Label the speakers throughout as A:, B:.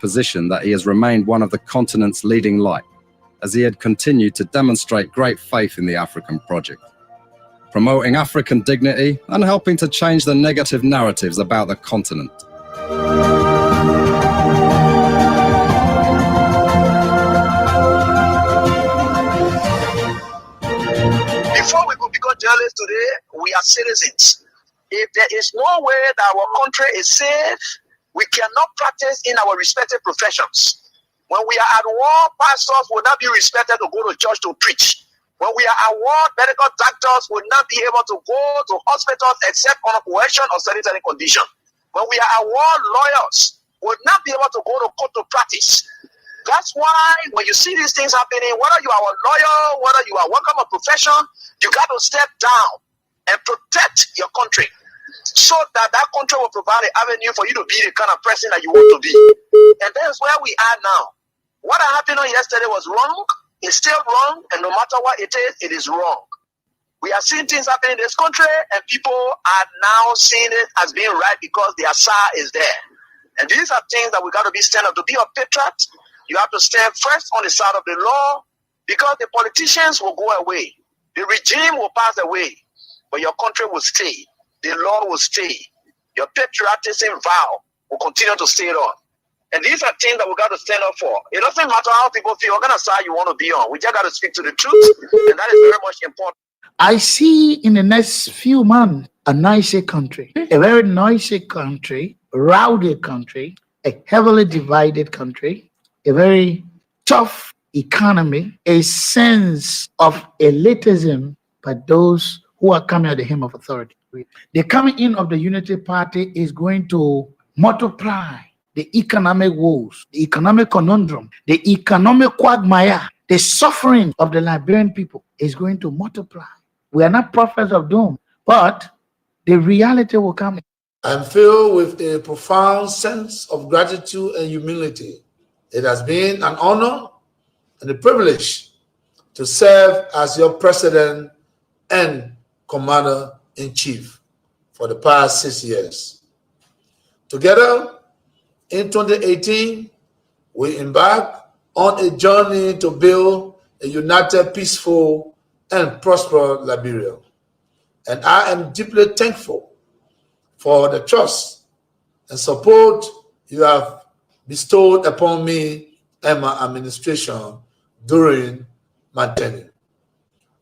A: position that he has remained one of the continent's leading light, as he had continued to demonstrate great faith in the African project, promoting African dignity and helping to change the negative narratives about the continent.
B: Before we could become journalists today, we are citizens. If there is no way that our country is safe, we cannot practice in our respective professions. When we are at war, pastors will not be respected to go to church to preach. When we are at war, medical doctors will not be able to go to hospitals except on a coercion or sanitary condition. When we are at war, lawyers will not be able to go to court to practice. That's why when you see these things happening, whether you are a lawyer, whether you are working a profession, you got to step down and protect your country so that that country will provide an avenue for you to be the kind of person that you want to be. And that's where we are now. What happened on yesterday was wrong. It's still wrong. And no matter what it is wrong. We are seeing things happening in this country, and people are now seeing it as being right because the Asa is there. And these are things that we got to be stand up. To be a patriot, you have to stand first on the side of the law, because the politicians will go away. The regime will pass away, but your country will stay. The law will stay. Your patriotism vow will continue to stay on. And these are things that we got to stand up for. It doesn't matter how people feel, what kind of side you want to be on. We just got to speak to the truth, and that is very much important.
C: I see in the next few months a noisy country, a very noisy country, rowdy country, a heavily divided country, a very tough economy, a sense of elitism by those who are coming at the hem of authority. The coming in of the Unity Party is going to multiply the economic woes, the economic conundrum, the economic quagmire, the suffering of the Liberian people is going to multiply. We are not prophets of doom, but the reality will come.
D: I'm filled with a profound sense of gratitude and humility. It has been an honor and a privilege to serve as your president and commander-in-chief for the past 6 years. Together, in 2018, we embarked on a journey to build a united, peaceful, and prosperous Liberia. And I am deeply thankful for the trust and support you have bestowed upon me and my administration during my tenure.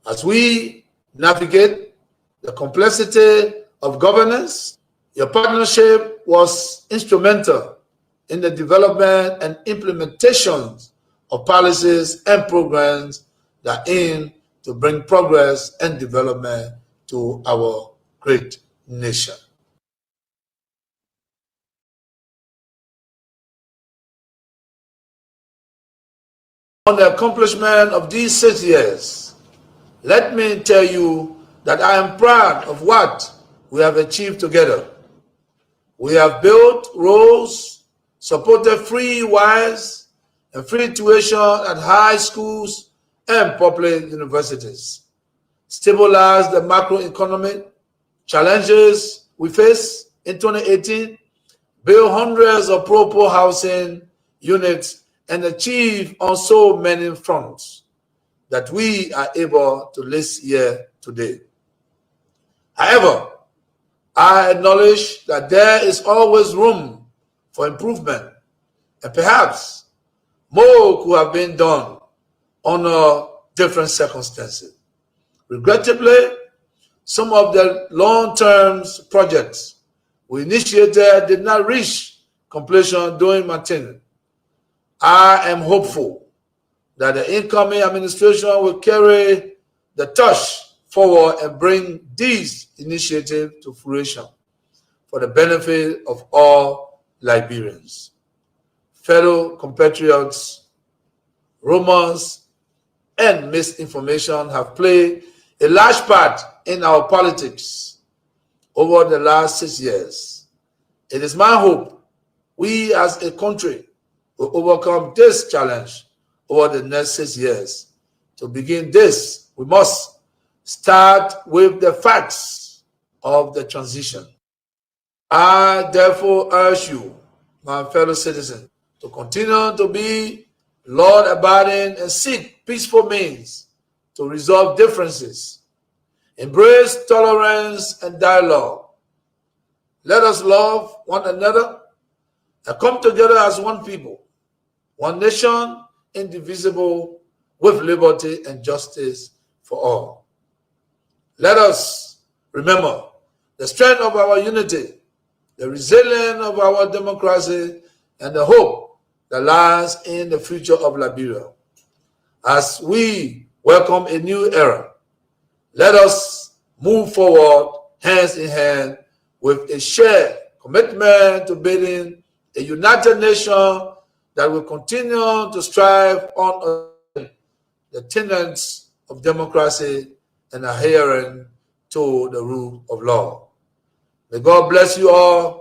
D: As we navigate the complexity of governance, your partnership was instrumental in the development and implementation of policies and programs that aim to bring progress and development to our great nation. On the accomplishment of these 6 years, let me tell you that I am proud of what we have achieved together. We have built roads, supported free wires and free tuition at high schools and public universities, stabilized the macroeconomic challenges we face in 2018, built hundreds of pro-poor housing units, and achieved on so many fronts that we are able to list here today. However, I acknowledge that there is always room for improvement, and perhaps more could have been done under different circumstances. Regrettably, some of the long-term projects we initiated did not reach completion during my tenure. I am hopeful that the incoming administration will carry the torch forward and bring these initiatives to fruition for the benefit of all Liberians. Fellow compatriots, rumors and misinformation have played a large part in our politics over the last 6 years. It is my hope we as a country will overcome this challenge over the next 6 years. To begin this, we must start with the facts of the transition. I therefore urge you, my fellow citizens, to continue to be Lord-abiding and seek peaceful means to resolve differences, embrace tolerance and dialogue. Let us love one another and come together as one people, one nation, indivisible, with liberty and justice for all. Let us remember the strength of our unity, the resilience of our democracy, and the hope that lies in the future of Liberia. As we welcome a new era, let us move forward hands in hand with a shared commitment to building a united nation that will continue to strive on the tenets of democracy and adhering to the rule of law. May God bless you all.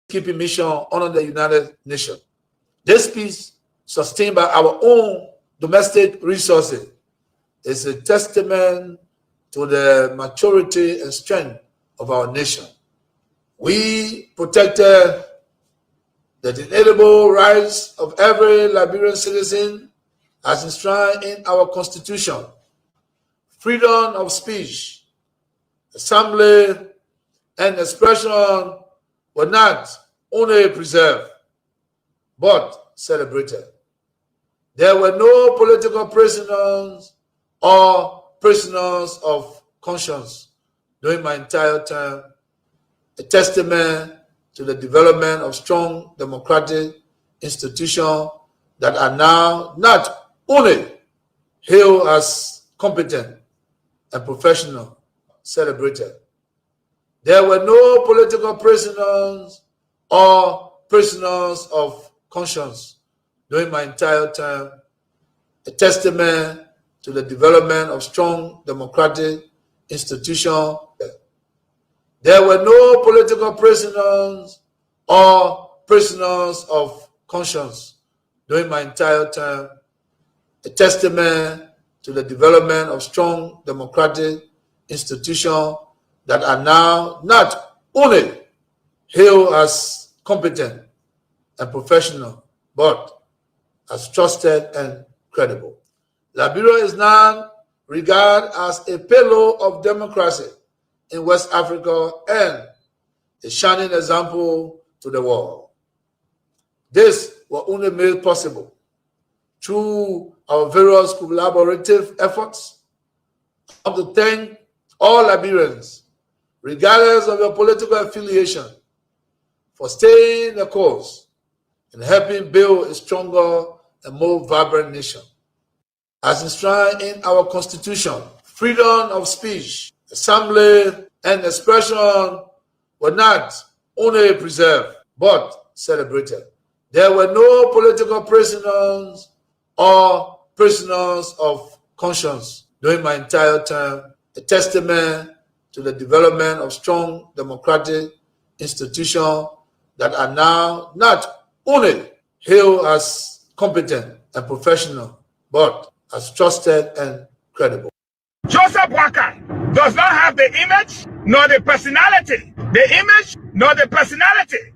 D: Keeping mission under the United Nations. This peace, sustained by our own domestic resources, is a testament to the maturity and strength of our nation. We protected the inalienable rights of every Liberian citizen as enshrined in our Constitution. Freedom of speech, assembly, and expression were not only preserved, but celebrated. There were no political prisoners or prisoners of conscience during my entire term, a testament to the development of strong democratic institutions that are now not only hailed as competent and professional, celebrated. There were no political prisoners or prisoners of conscience during my entire term, a testament to the development of strong democratic institutions. There were no political prisoners or prisoners of conscience during my entire term, a testament to the development of strong democratic institutions that are now not only hailed as competent and professional, but as trusted and credible. Liberia is now regarded as a pillar of democracy in West Africa and a shining example to the world. This was only made possible through our various collaborative efforts. I want to thank all Liberians, regardless of your political affiliation, for staying the course and helping build a stronger and more vibrant nation. As enshrined in our Constitution, freedom of speech, assembly, and expression were not only preserved, but celebrated. There were no political prisoners or prisoners of conscience during my entire term, a testament to the development of strong democratic institutions that are now not only hailed as competent and professional, but as trusted and credible.
E: Joseph Waka, does not have the image nor the personality. The image nor the personality.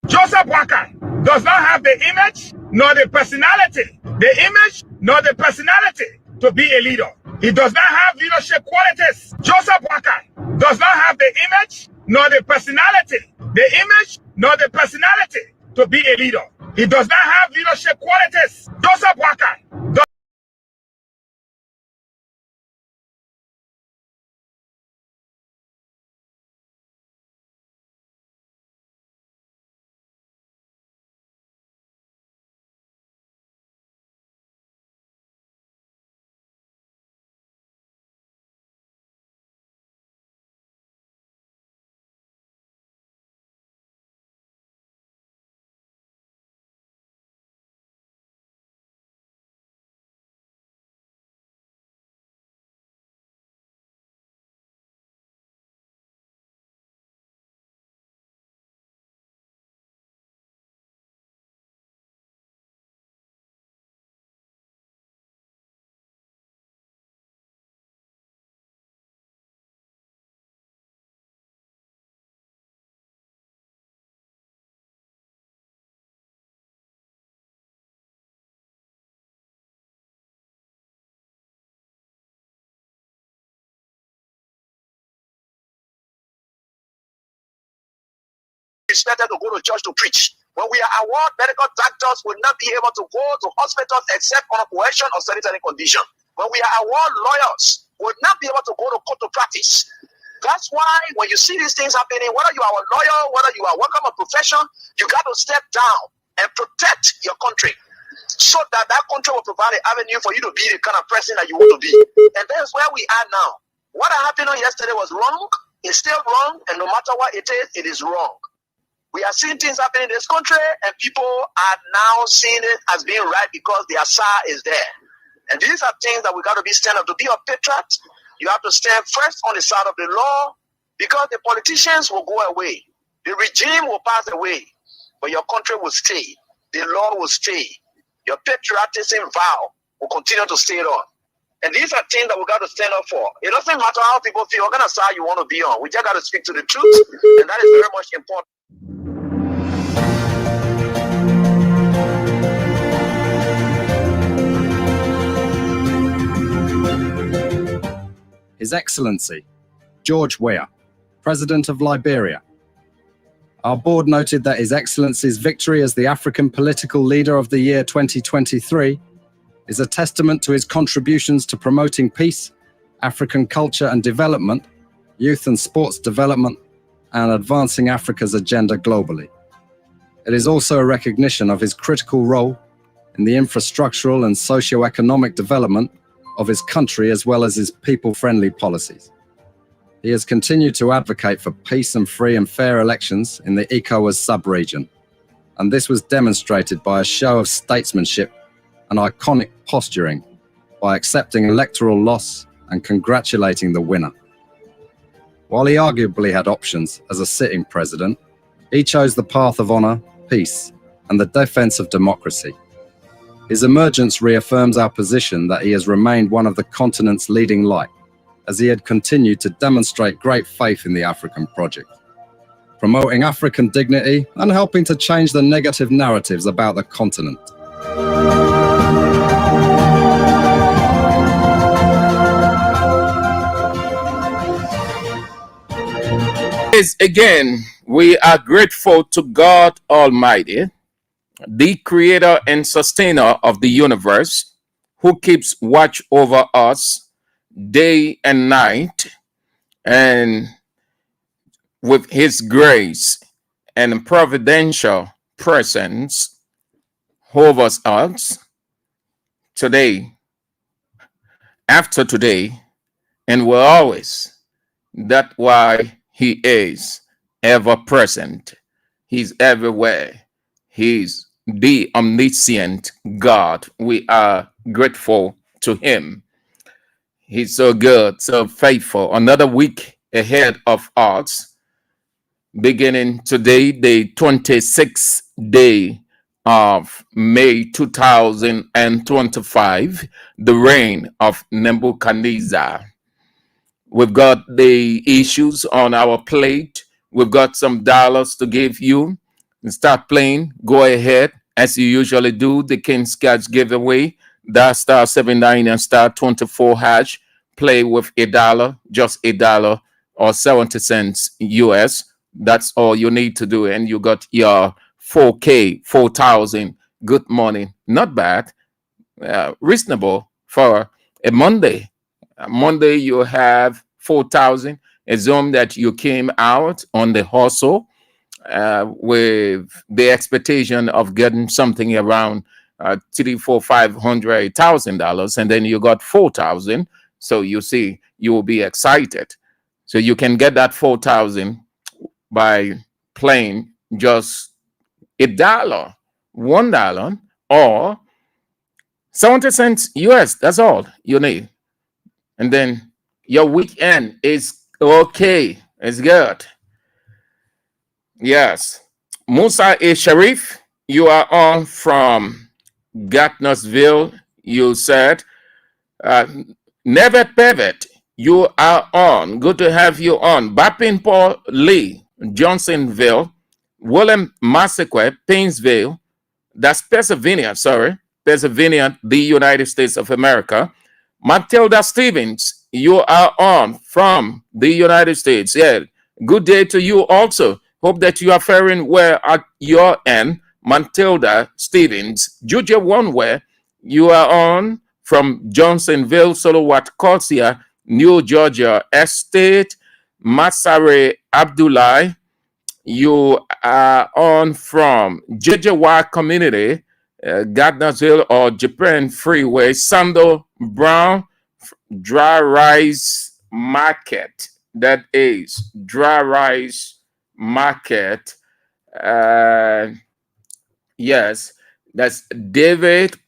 E: Joseph Walker does not have the image nor the personality. The image nor the personality to be a leader. He does not have leadership qualities. Joseph Walker does not have the image nor the personality. The image nor the personality to be a leader. He does not have leadership qualities. Joseph Walker does
B: expected to go to church to preach. When we are award, medical doctors will not be able to go to hospitals except on a coercion or sanitary condition. When we are award, lawyers will not be able to go to court to practice. That's why when you see these things happening, whether you are a lawyer, whether you are working on a profession, you got to step down and protect your country so that that country will provide an avenue for you to be the kind of person that you want to be. And that's where we are now. What happened on yesterday was wrong. It's still wrong. And no matter what it is wrong. We are seeing things happening in this country, and people are now seeing it as being right because the Asa is there. And these are things that we got to be stand up. To be a patriot, you have to stand first on the side of the law, because the politicians will go away. The regime will pass away, but your country will stay. The law will stay. Your patriotism vow will continue to stay on. And these are things that we got to stand up for. It doesn't matter how people feel, what kind of side you want to be on. We just got to speak to the truth, and that is very much important.
A: His Excellency, George Weah, President of Liberia. Our board noted that His Excellency's victory as the African Political Leader of the Year 2023 is a testament to his contributions to promoting peace, African culture and development, youth and sports development, and advancing Africa's agenda globally. It is also a recognition of his critical role in the infrastructural and socio-economic development of his country, as well as his people-friendly policies. He has continued to advocate for peace and free and fair elections in the ECOWAS sub-region, and this was demonstrated by a show of statesmanship and iconic posturing by accepting electoral loss and congratulating the winner. While he arguably had options as a sitting president, he chose the path of honor, peace, and the defense of democracy. His emergence reaffirms our position that he has remained one of the continent's leading light, as he had continued to demonstrate great faith in the African project, promoting African dignity and helping to change the negative narratives about the continent.
F: Again, we are grateful to God Almighty, the creator and sustainer of the universe, who keeps watch over us day and night, and with his grace and providential presence over us today, after today, and will always. That's why he is ever present. He's everywhere. He's the omniscient God. We are grateful to him. He's so good, so faithful. Another week ahead of us, beginning today, the 26th day of May 2025, the reign of Nebuchadnezzar. We've got the issues on our plate. We've got some dollars to give you. And start playing. Go ahead, as you usually do. The King's Catch giveaway. That star 79 and star 24 hash. Play with $1, just $1 or 70 cents US. That's all you need to do. And you got your 4K, 4,000. Good money. Not bad. Reasonable for a Monday. Monday, you have 4,000. Assume that you came out on the hustle with the expectation of getting something around $300, $400, $500, $1,000, and then you got 4,000. So you see, you will be excited. So you can get that 4,000 by playing just $1, $1, or 70 cents US. That's all you need. And then your weekend is okay. It's good. Yes. Musa A. Sharif, you are on from Gatnosville. You said, Nevet Pevet, you are on. Good to have you on. Bapin Paul Lee, Johnsonville, William Massaquet, Painesville, that's Pennsylvania, Pennsylvania, the United States of America. Matilda Stevens, you are on from the United States. Yeah, good day to you also. Hope that you are faring well at your end. Matilda Stevens, Juja Oneway, you are on from Johnsonville, Solowat, Corsia, New Georgia Estate. Masare Abdullah, you are on from Jejewa Community, Gardnersville or Japan Freeway. Sando Brown, Dry Rice Market. That is Dry Rice Market. Yes, that's David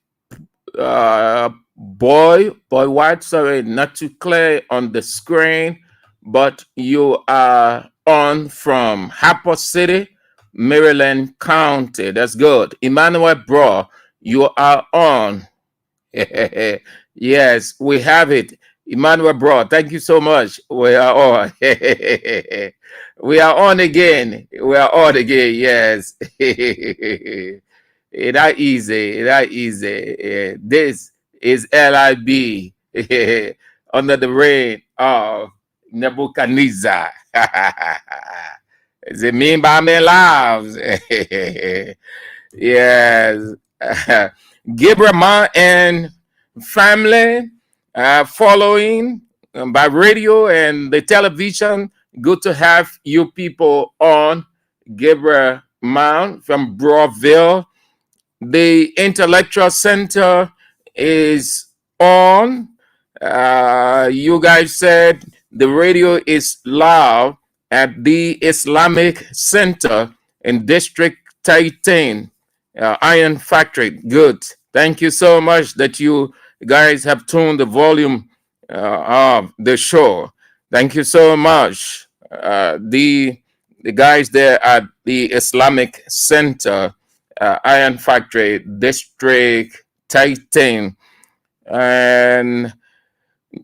F: Boy White. Sorry, not too clear on the screen, but you are on from Harper City, Maryland County. That's good. Emmanuel Bro, you are on. Yes, we have it. Emmanuel Bro, thank you so much. We are on. We are on again. We are on again. Yes. It not easy. It not easy. This is LIB under the reign of Nebuchadnezzar. Is it mean by me lives? Yes. Gabriel Ma and family following by radio and the television. Good to have you people on. Gabriel Mount from Broadville. The Intellectual Center is on. You guys said the radio is loud at the Islamic Center in District 13, Iron Factory. Good. Thank you so much that you guys have tuned the volume of the show. Thank you so much. The guys there at the Islamic Center, Iron Factory, District 13. And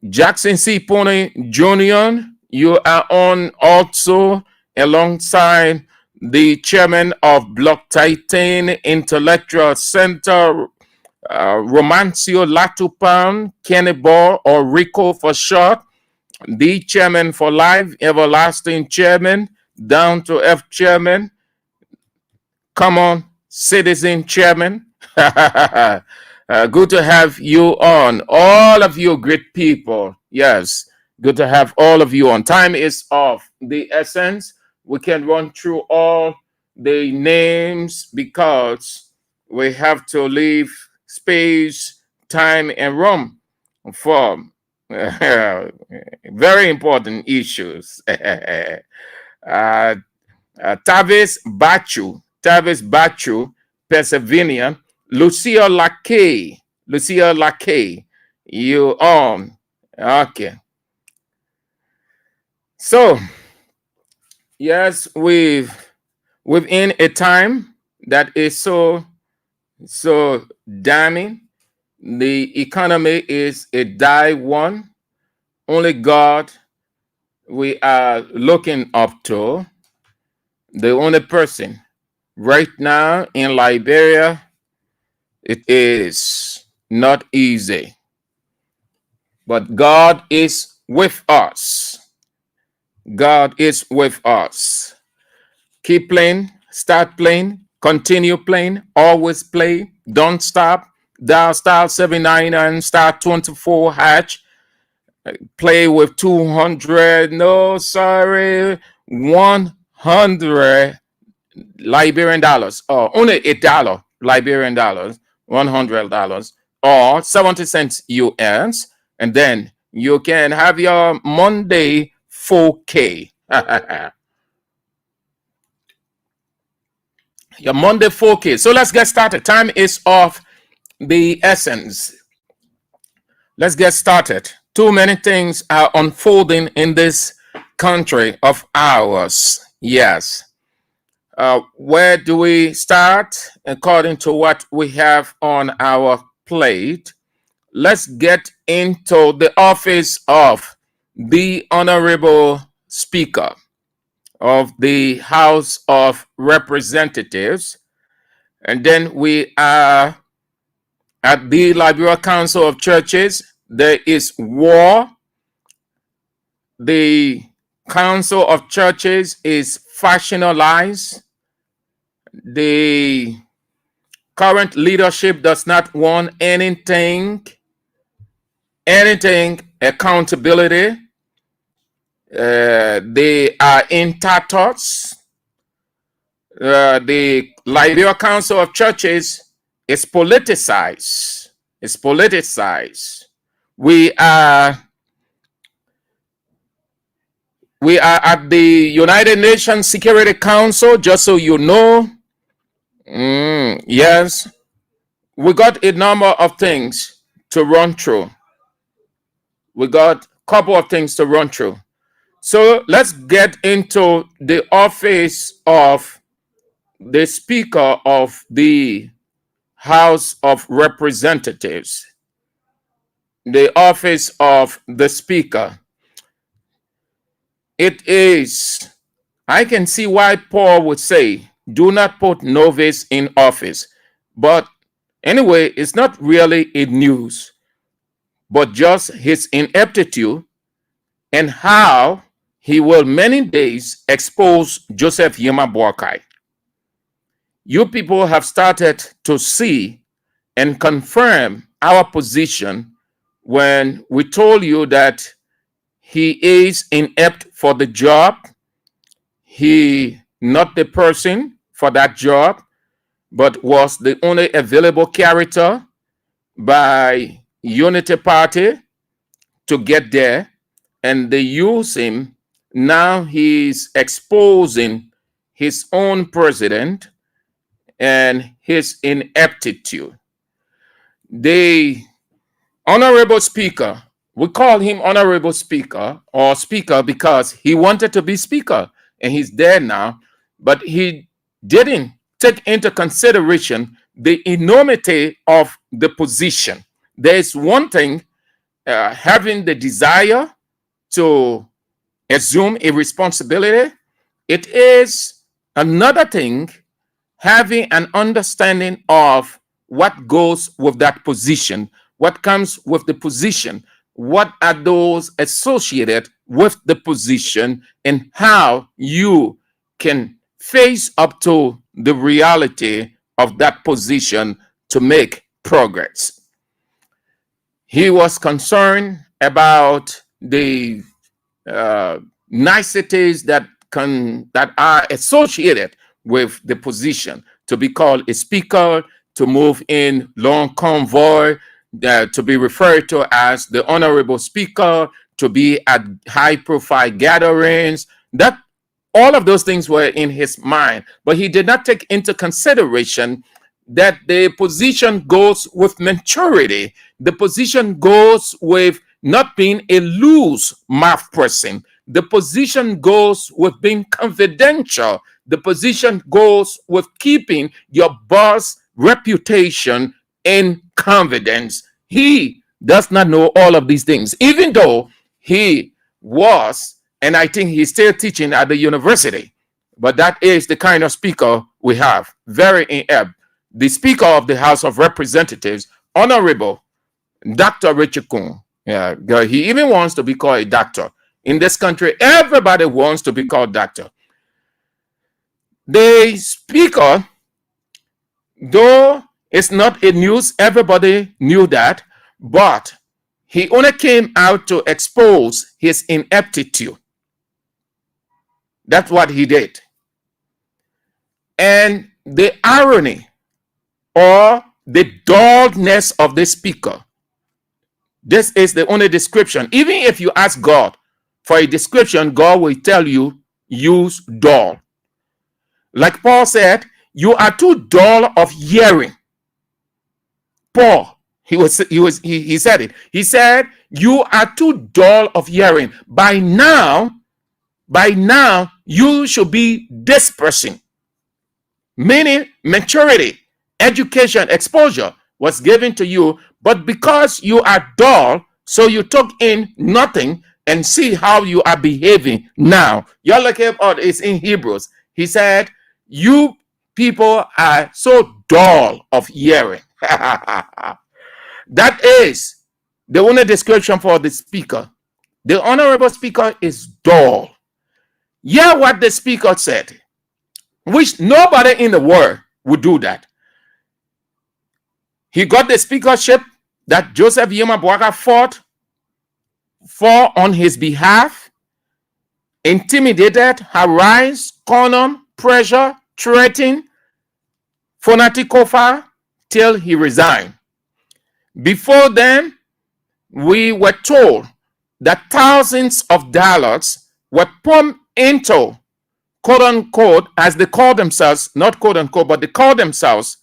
F: Jackson C. Pony Jr., you are on also alongside the chairman of Block 13 Intellectual Center, Romancio Latupan, Kenny Ball, or Rico for short, the chairman for life, everlasting chairman, down to F chairman. Come on, citizen chairman. Good to have you on. All of you great people. Yes, good to have all of you on. Time is of the essence. We can run through all the names because we have to leave space, time, and room for very important issues. Tavis Bachu, Pennsylvania. Lucia Lacay, you on. Okay. So, yes, within a time that is so damning. The economy is a die one. Only God we are looking up to, the only person right now in Liberia. It is not easy, but God is with us. God is with us. Keep playing, start playing, continue playing, always play, don't stop. Dial star 799 star 24 hatch. Play with 200, no, sorry, 100 Liberian dollars, or only $8 Liberian dollars, $100, or 70 cents US, and then you can have your Monday 4K. Your Monday 4K. So let's get started. Time is of the essence. Let's get started. Too many things are unfolding in this country of ours. Yes. Where do we start? According to what we have on our plate, let's get into the office of the Honorable Speaker of the House of Representatives. And then we are at the Liberian Council of Churches. There is war. The Council of Churches is factionalized. The current leadership does not want anything accountability. They are in tatters. The Liberian Council of Churches is politicized. It's politicized. We are at the United Nations Security Council, just so you know. Yes, we got a number of things to run through. We got a couple of things to run through. So let's get into the office of the Speaker of the House of Representatives. The office of the Speaker. It is, I can see why Paul would say, do not put novice in office. But anyway, it's not really a news, but just his ineptitude and how he will many days expose Joseph Yema Boakai. You people have started to see and confirm our position when we told you that he is inept for the job. He not the person for that job, but was the only available character by Unity Party to get there, and they use him. Now he's exposing his own president and his ineptitude. The Honorable Speaker, we call him Honorable Speaker or Speaker because he wanted to be Speaker and he's there now, but he didn't take into consideration the enormity of the position. There is one thing, having the desire to assume a responsibility. It is another thing having an understanding of what goes with that position, what comes with the position, what are those associated with the position, and how you can face up to the reality of that position to make progress. He was concerned about the niceties that are associated with the position, to be called a speaker, to move in long convoy, to be referred to as the honorable speaker, to be at high profile gatherings. That all of those things were in his mind, but he did not take into consideration that the position goes with maturity. The position goes with not being a loose mouth person. The position goes with being confidential. The position goes with keeping your boss' reputation in confidence. He does not know all of these things, even though he was and I think he's still teaching at the university. But that is the kind of speaker we have, very inept. The Speaker of the House of Representatives, Honorable Dr. Richard Kuhn. Yeah, he even wants to be called a doctor. In this country, everybody wants to be called doctor. The speaker, though it's not a news, everybody knew that, but he only came out to expose his ineptitude. That's what he did. And the irony or the dullness of the speaker, this is the only description. Even if you ask God for a description, God will tell you, use dull. Like Paul said, you are too dull of hearing. Paul, he said it. He said, you are too dull of hearing. By now, you should be this person. Meaning maturity, education, exposure was given to you, but because you are dull, so you took in nothing and see how you are behaving now. You're looking at it's in Hebrews. He said, you people are so dull of hearing. That is the only description for the speaker. The honorable speaker is dull. Hear what the speaker said, which nobody in the world would do that. He got the speakership that Joseph Yuma Boaga fought for on his behalf, intimidated, harassed, cornered, pressure, threatened, Fonatikofa till he resigned. Before then, we were told that thousands of dollars were pumped into, quote unquote, as they call themselves, not quote unquote, but they call themselves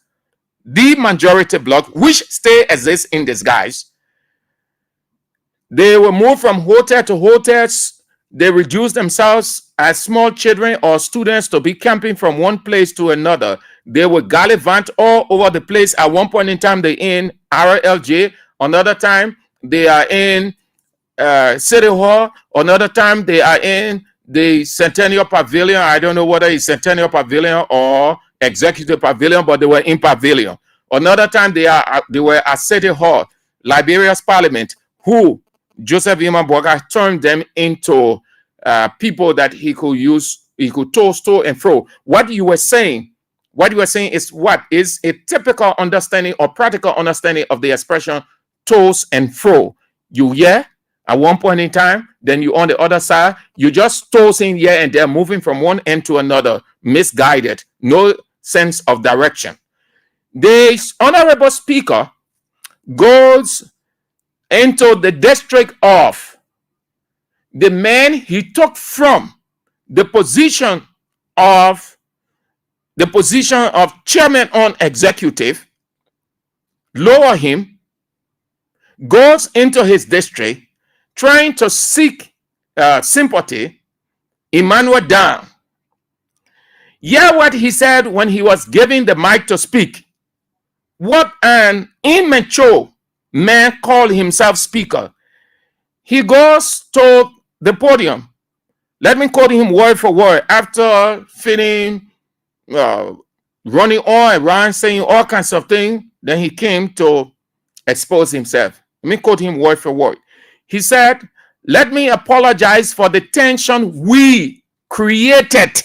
F: the majority bloc, which still exists in disguise. They were moved from hotel to hotels. They reduced themselves as small children or students to be camping from one place to another. They were gallivant all over the place. At one point in time, they're in RLJ. Another time, they are in City Hall. Another time, they are in the Centennial Pavilion. I don't know whether it's Centennial Pavilion or Executive Pavilion, but they were in Pavilion. Another time, they were at City Hall, Liberia's Parliament, who Joseph Imamboga turned them into people that he could use, he could toast to and fro. What you were saying is what is a typical understanding or practical understanding of the expression toast and fro. You hear at one point in time, then you on the other side, you just toasting here and there, moving from one end to another, misguided, no sense of direction. The honorable speaker goes into the district of the man he took from the position of chairman on executive, lower him, goes into his district trying to seek sympathy, Emmanuel down. Hear what he said when he was giving the mic to speak. What an immature man called himself speaker. He goes to the podium. Let me quote him word for word. After feeling running all around, saying all kinds of things, then he came to expose himself. Let me quote him word for word. He said, "Let me apologize for the tension we created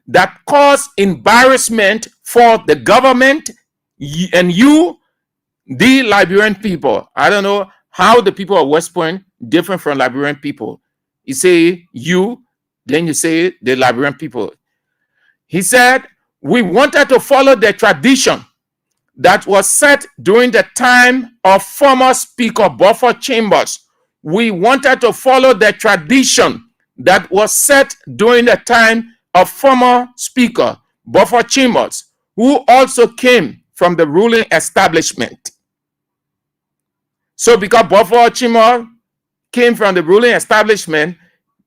F: that caused embarrassment for the government and you, the Liberian people." I don't know how the people of West Point different from Liberian people. You say you, then you say the Liberian people. He said, "We wanted to follow the tradition that was set during the time of former Speaker Buffer Chambers. We wanted to follow the tradition that was set during the time of former Speaker Buffer Chambers, who also came from the ruling establishment." So because Buffer Chambers came from the ruling establishment,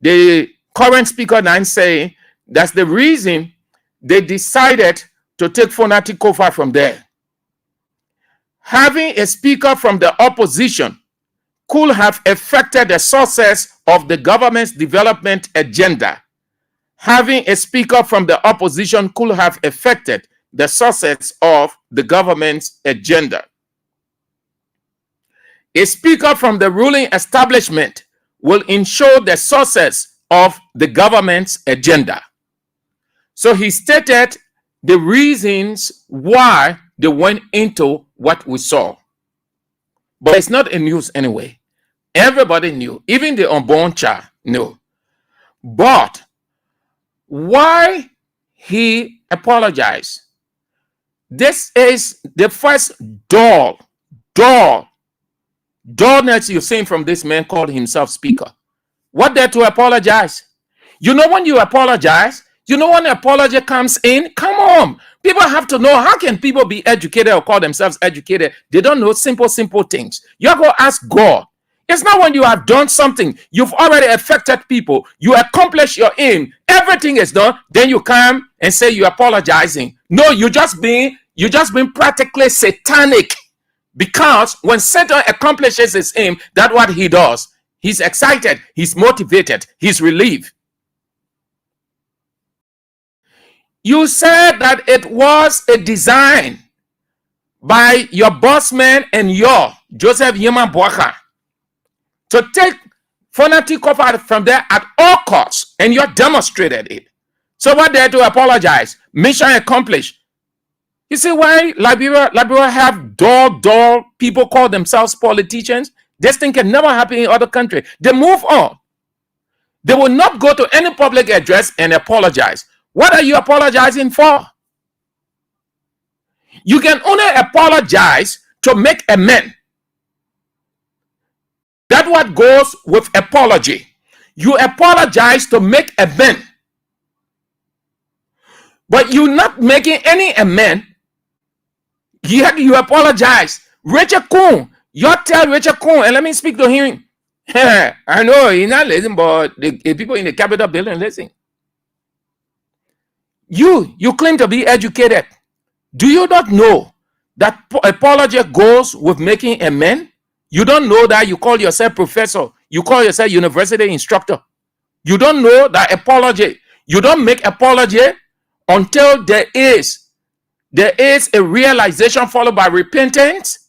F: the current speaker now saying that's the reason they decided to take Fonati Kofa from there. Having a speaker from the opposition could have affected the success of the government's development agenda. Having a speaker from the opposition could have affected the success of the government's agenda. A speaker from the ruling establishment will ensure the success of the government's agenda. So he stated the reasons why they went into what we saw. But it's not in news anyway. Everybody knew, even the unborn child knew. But why he apologized? This is the first dullness you've seen from this man called himself speaker. What there to apologize? You know, when you apologize, you know, when an apology comes in, come on. People have to know, how can people be educated or call themselves educated? They don't know simple things. You go ask God. It's not when you have done something, you've already affected people, you accomplish your aim, everything is done, then you come and say you're apologizing. No, you just been practically satanic. Because when Satan accomplishes his aim, that's what he does. He's excited, he's motivated, he's relieved. You said that it was a design by your boss man and your Joseph Yeman Boaka to take fanatic cover from there at all costs, and you demonstrated it. So what there to apologize? Mission accomplished. You see why Liberia have dull people call themselves politicians? This thing can never happen in other countries. They move on. They will not go to any public address and apologize. What are you apologizing for? You can only apologize to make amends. That's what goes with apology. You apologize to make amends. But you're not making any amends. You apologize. Richard Kuhn, you tell Richard Kuhn, and let me speak to him. I know he's not listening, but the people in the Capitol building listen. You claim to be educated. Do you not know that apology goes with making amends? You don't know that you call yourself professor. You call yourself university instructor. You don't know that apology. You don't make apology until there is a realization followed by repentance.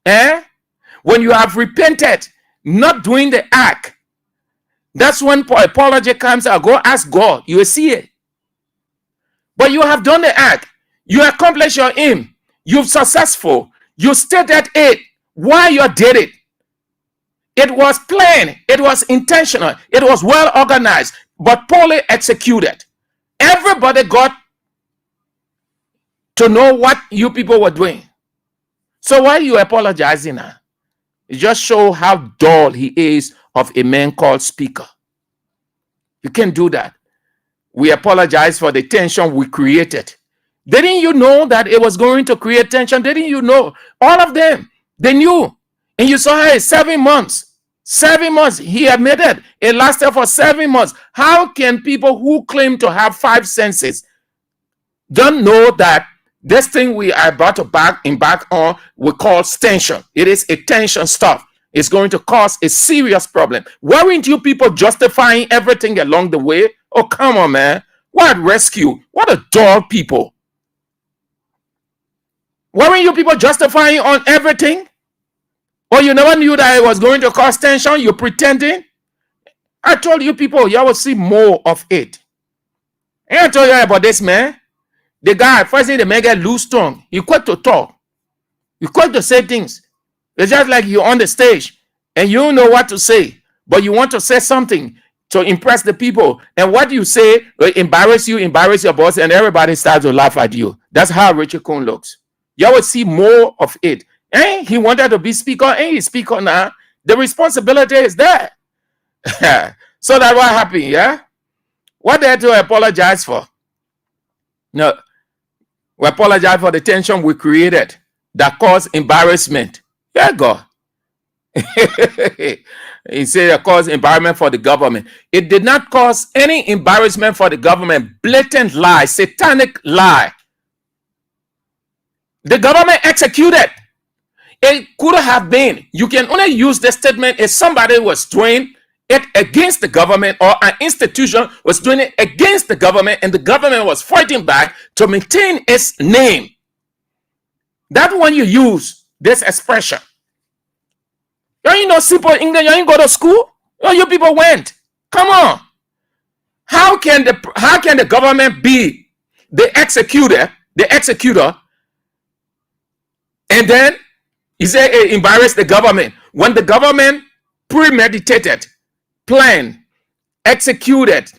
F: When you have repented, not doing the act, that's when apology comes out. Go ask God. You will see it. But you have done the act. You accomplished your aim. You're successful. You stated it. Why you did it? It was planned. It was intentional. It was well organized, but poorly executed. Everybody got to know what you people were doing. So why are you apologizing now? It just shows how dull he is of a man called speaker. You can't do that. We apologize for the tension we created. Didn't you know that it was going to create tension? Didn't you know? All of them, they knew. And you saw her 7 months. 7 months. He admitted it lasted for 7 months. How can people who claim to have 5 senses don't know that this thing we are about to embark on we call tension? It is a tension stuff. It's going to cause a serious problem. Weren't you people justifying everything along the way? Oh, come on, man. What rescue? What a dull people. Weren't you people justifying on everything? Or you never knew that it was going to cause tension? You're pretending? I told you people, y'all will see more of it. And I told you about this man. The guy, first thing the man get loose tongue. He quit to talk. He quit to say things. It's just like you're on the stage and you don't know what to say, but you want to say something to impress the people. And what you say will embarrass you, embarrass your boss, and everybody starts to laugh at you. That's how Richard Kuhn looks. You will see more of it. And he wanted to be speaker, and he's speaker now. The responsibility is there. So that's what happened, yeah? What they had to apologize for? No, we apologize for the tension we created that caused embarrassment. Yeah, God. He said it caused embarrassment for the government. It did not cause any embarrassment for the government. Blatant lie, satanic lie. The government executed. It could have been. You can only use the statement if somebody was doing it against the government, or an institution was doing it against the government, and the government was fighting back to maintain its name. That's when you use this expression. You know simple English. You ain't go to school. You people went. Come on. How can the government be the executor, and then you say hey, embarrass the government when the government premeditated, planned, executed,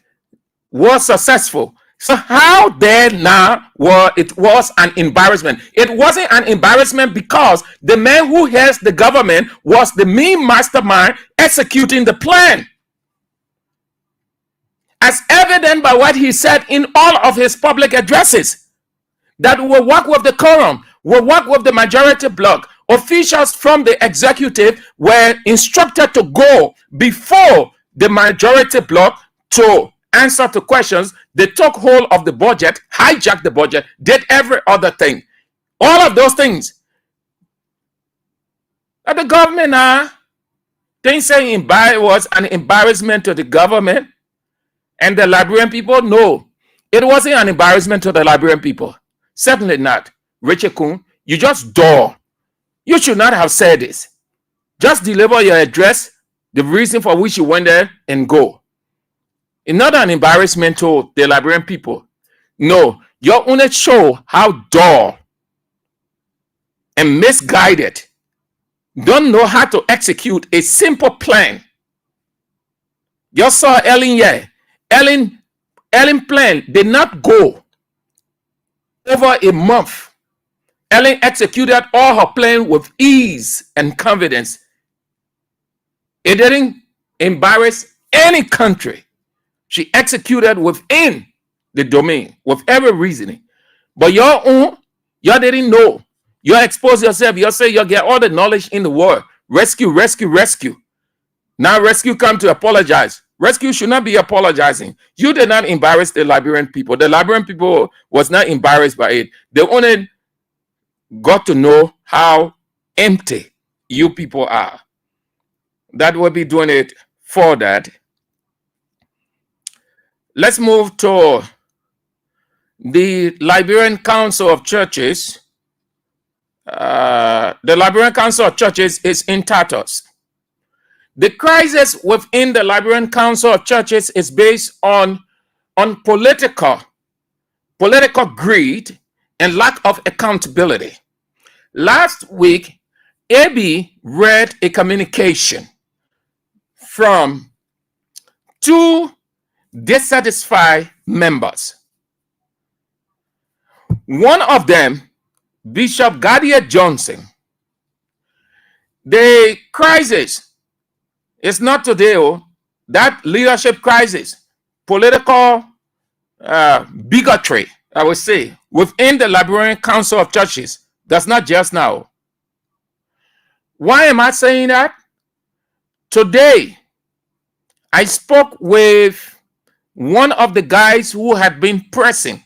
F: was successful? So how then now it was an embarrassment? It wasn't an embarrassment because the man who heads the government was the main mastermind executing the plan, as evident by what he said in all of his public addresses, that will work with the quorum, will work with the majority bloc. Officials from the executive were instructed to go before the majority bloc to answer to questions. They took hold of the budget, hijacked the budget, did every other thing. All of those things. But the government didn't say it was an embarrassment to the government and the Liberian people. No, it wasn't an embarrassment to the Liberian people. Certainly not. Richard Kuhn, you just dull. You should not have said this. Just deliver your address, the reason for which you went there, and go. It's not an embarrassment to the Liberian people. No, you only show how dull and misguided, don't know how to execute a simple plan. You saw Ellen here. Ellen plan did not go over a month. Ellen executed all her plan with ease and confidence. It didn't embarrass any country. She executed within the domain with every reasoning. But your own, you didn't know. You expose yourself. You say you get all the knowledge in the world. Rescue, rescue, rescue. Now rescue come to apologize. Rescue should not be apologizing. You did not embarrass the Liberian people. The Liberian people was not embarrassed by it. They only got to know how empty you people are. That will be doing it for that. Let's move to the Liberian Council of Churches. The Liberian Council of Churches is in tatters. The crisis within the Liberian Council of Churches is based on political greed and lack of accountability. Last week, AB read a communication from two dissatisfied members. One of them, Bishop Gadier Johnson. The crisis is not today, that leadership crisis, political bigotry, I would say, within the Liberian Council of Churches, that's not just now. Why am I saying that? Today, I spoke with one of the guys who had been pressing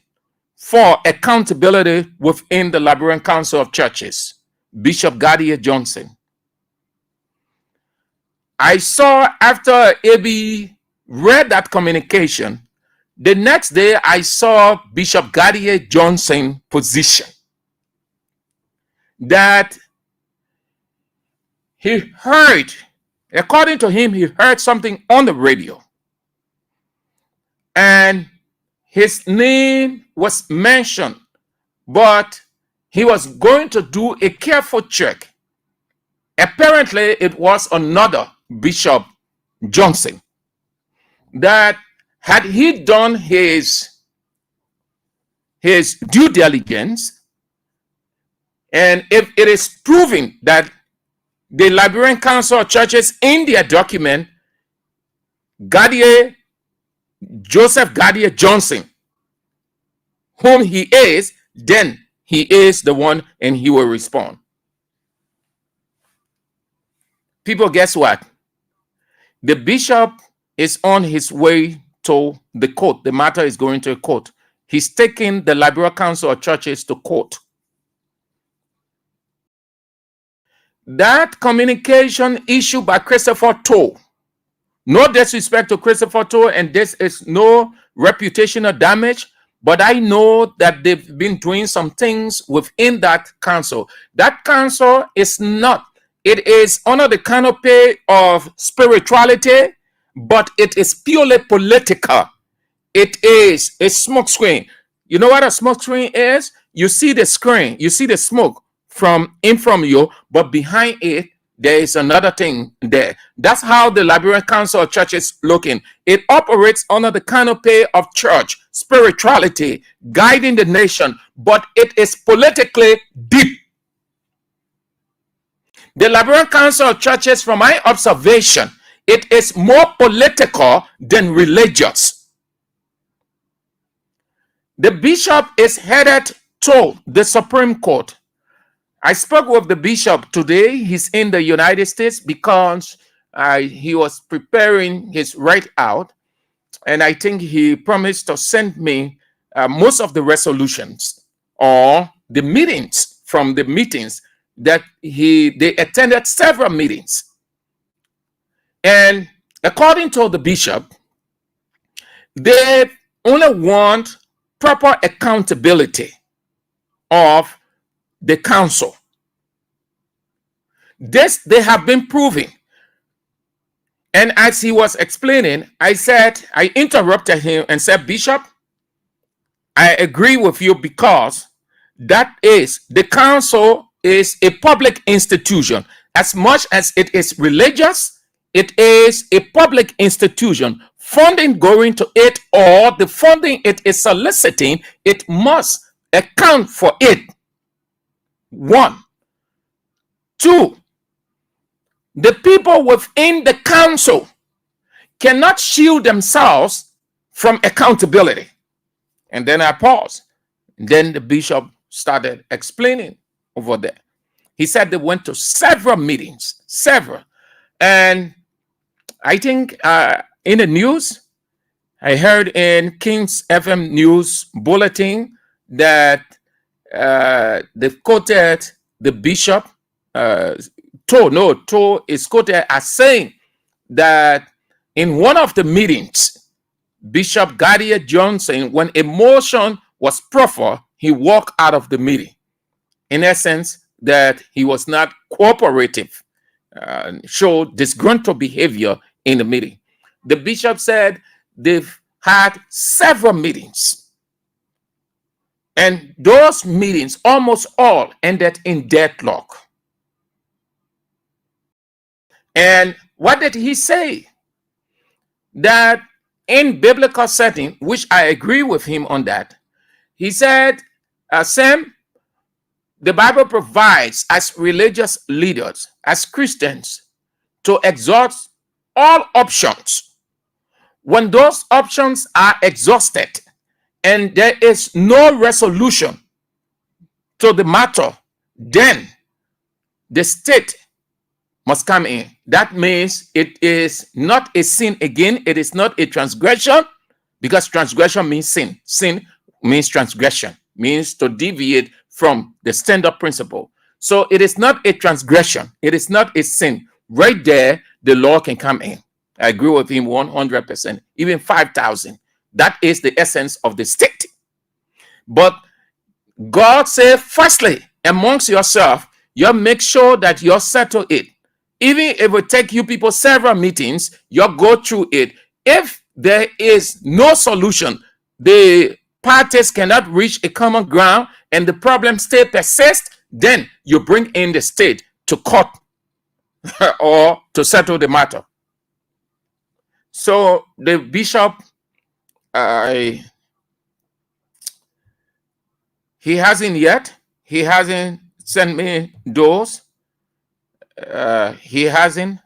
F: for accountability within the Liberian Council of Churches, Bishop Gadier Johnson. I saw after AB read that communication, the next day I saw Bishop Gadier Johnson's position that he heard, according to him, he heard something on the radio. And his name was mentioned, but he was going to do a careful check. Apparently, it was another Bishop Johnson that had he done his due diligence, and if it is proven that the Liberian Council of Churches in their document, Joseph Gadier Johnson, whom he is, then he is the one and he will respond. People, guess what? The bishop is on his way to the court. The matter is going to a court. He's taking the Liberian Council of Churches to court. That communication issued by Christopher Toe, no disrespect to Christopher Toe, and this is no reputational damage, but I know that they've been doing some things within that council. That council is not, it is under the canopy of spirituality, but it is purely political. It is a smoke screen. You know what a smoke screen is? You see the screen, you see the smoke from you, but behind it, there is another thing there. That's how the Liberian Council of Church is looking. It operates under the canopy of church, spirituality, guiding the nation, but it is politically deep. The Liberian Council of Churches, from my observation, it is more political than religious. The bishop is headed to the Supreme Court. I spoke with the bishop today. He's in the United States because he was preparing his write out, and I think he promised to send me most of the resolutions or the meetings from the meetings that they attended several meetings. And according to the bishop, they only want proper accountability of the council. This they have been proving. And as he was explaining, I interrupted him and said, Bishop, I agree with you because the council is a public institution. As much as it is religious, it is a public institution. Funding going to it, or the funding it is soliciting, it must account for it. 1. 2, the people within the council cannot shield themselves from accountability. And then I paused. Then the bishop started explaining over there. He said they went to several meetings, And I think in the news, I heard in King's FM News Bulletin that they've quoted the bishop, Toe is quoted as saying that in one of the meetings, Bishop Gadier Johnson, when a motion was proffered, he walked out of the meeting. In essence, that he was not cooperative, showed disgruntled behavior in the meeting. The bishop said they've had several meetings. And those meetings, almost all, ended in deadlock. And what did he say? That in biblical setting, which I agree with him on that, he said, Sam, the Bible provides as religious leaders, as Christians, to exhaust all options. When those options are exhausted and there is no resolution to the matter, then the state must come in. That means it is not a sin again. It is not a transgression, because transgression means sin. Sin means transgression, means to deviate from the standard principle. So it is not a transgression. It is not a sin. Right there, the law can come in. I agree with him 100%, even 5,000. That is the essence of the state. But God said, firstly, amongst yourself, you make sure that you settle it. Even if it will take you people several meetings, you go through it. If there is no solution, the parties cannot reach a common ground and the problem still persists, then you bring in the state to court or to settle the matter. So the bishop, he hasn't sent me those. He hasn't,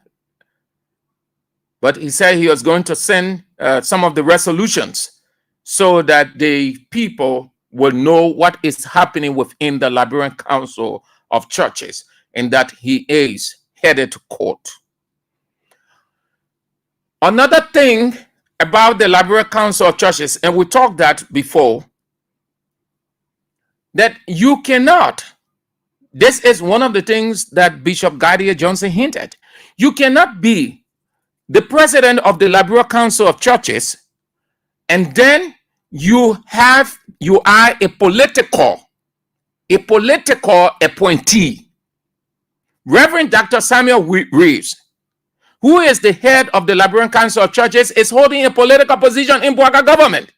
F: but he said he was going to send some of the resolutions so that the people will know what is happening within the Liberian Council of Churches, and that he is headed to court. Another thing about the Liberian Council of Churches, and we talked that before, that you cannot This is one of the things that Bishop Gadia Johnson hinted. You cannot be the president of the Liberal Council of Churches and then you are a political appointee. Reverend Dr. Samuel Reeves, who is the head of the Liberian Council of Churches, is holding a political position in Bouaka government.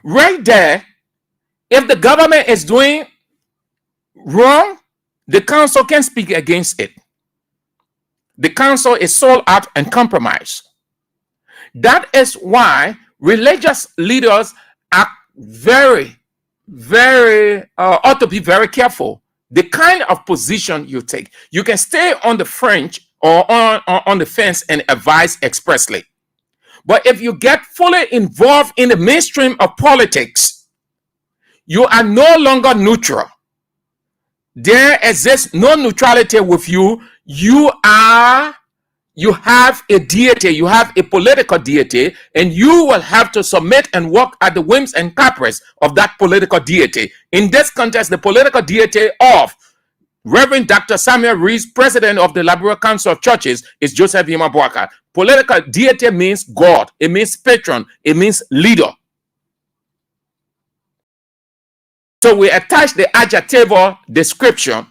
F: Right there, if the government is doing wrong, the council can speak against it. The council is sold out and compromised. That is why religious leaders are ought to be very careful the kind of position you take. You can stay on the fringe or on the fence and advise expressly. But if you get fully involved in the mainstream of politics, you are no longer neutral. There exists no neutrality with you. You have a deity, you have a political deity, and you will have to submit and walk at the whims and caprice of that political deity. In this context, the political deity of Reverend Dr. Samuel Reeves, president of the Liberal Council of Churches, is Joseph Yima Bouaka. Political deity means God, it means patron, it means leader. So we attach the adjectival description,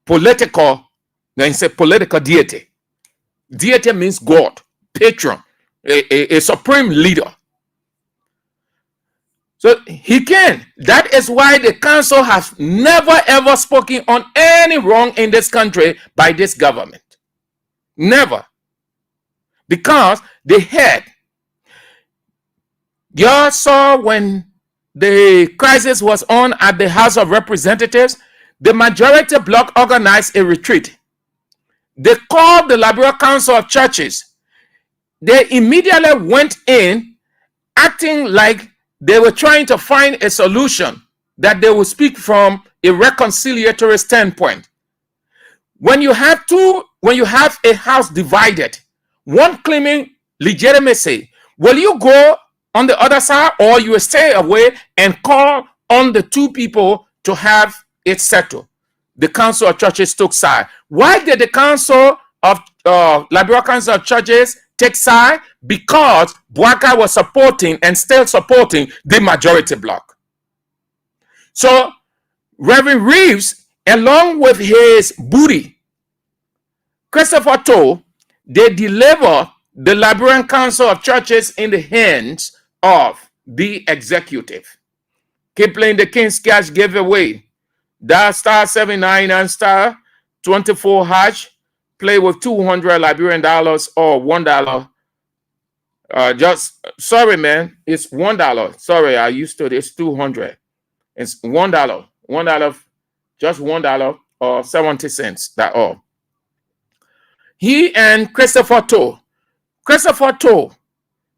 F: political. Then say political deity. Deity means God, patron, a supreme leader. So he can. That is why the council has never ever spoken on any wrong in this country by this government. Never. Because the head, you saw when the crisis was on at the House of Representatives, the majority bloc organized a retreat. They called the Liberal Council of Churches. They immediately went in acting like they were trying to find a solution that they would speak from a reconciliatory standpoint. When you have a house divided, one claiming legitimacy, will you go on the other side or you will stay away and call on the two people to have it settled? The Council of Churches took side. Why did the Council of Liberal Council of Churches take side? Because Bouaka was supporting and still supporting the majority bloc. So Reverend Reeves, along with his booty, Christopher Toe, they deliver the Liberian Council of Churches in the hands of the executive. Keep playing the King's Cash giveaway. Dial star 799 star 24 hash. Play with 200 Liberian dollars or $1. Sorry, man, it's $1. Sorry, I used to. It's 200. It's $1. $1, just $1 or 70 cents. That all. He and Christopher Toe. Christopher Toe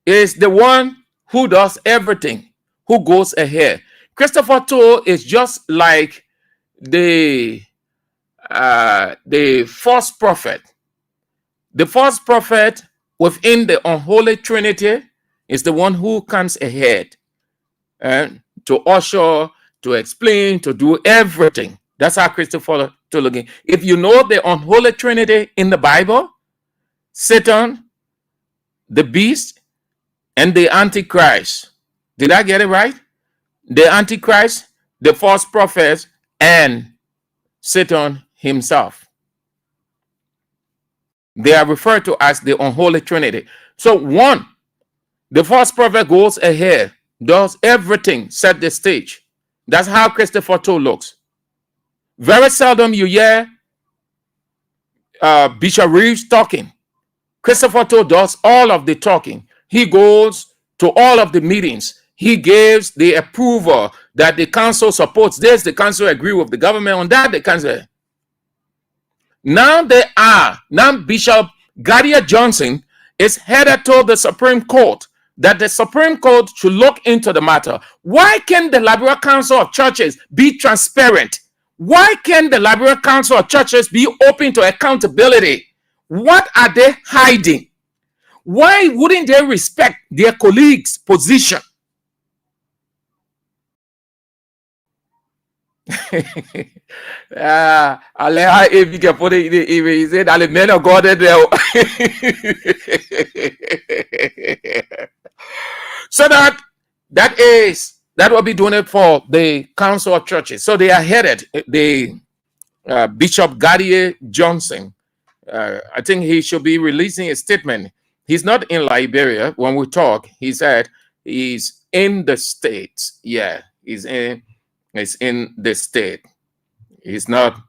F: is the one who does everything, who goes ahead. Christopher Toe is just like the false prophet. The false prophet within the unholy trinity is the one who comes ahead and to usher, to explain, to do everything. That's how Christopher Toe looking. If you know the unholy trinity in the Bible, Satan, the beast, and the Antichrist. Did I get it right? The Antichrist, the false prophets, and Satan himself. They are referred to as the unholy trinity. So one, the false prophet goes ahead, does everything, set the stage. That's how Christopher Toe looks. Very seldom you hear Bishop Reeves talking. Christopher Toe does all of the talking. He goes to all of the meetings. He gives the approval that the council supports this, the council agree with the government on that, the council. Now Bishop Gadia Johnson is headed to the Supreme Court, that the Supreme Court should look into the matter. Why can the Liberal Council of Churches be transparent? Why can the Liberal Council of Churches be open to accountability? What are they hiding? Why wouldn't they respect their colleagues' position? Aleha if you can put it he said that the men of God are there. So that will be doing it for the Council of Churches. So they are headed the Bishop Gadier Johnson. I think he should be releasing a statement. He's not in Liberia. When we talk, he said he's in the States. Yeah, he's in the state. He's not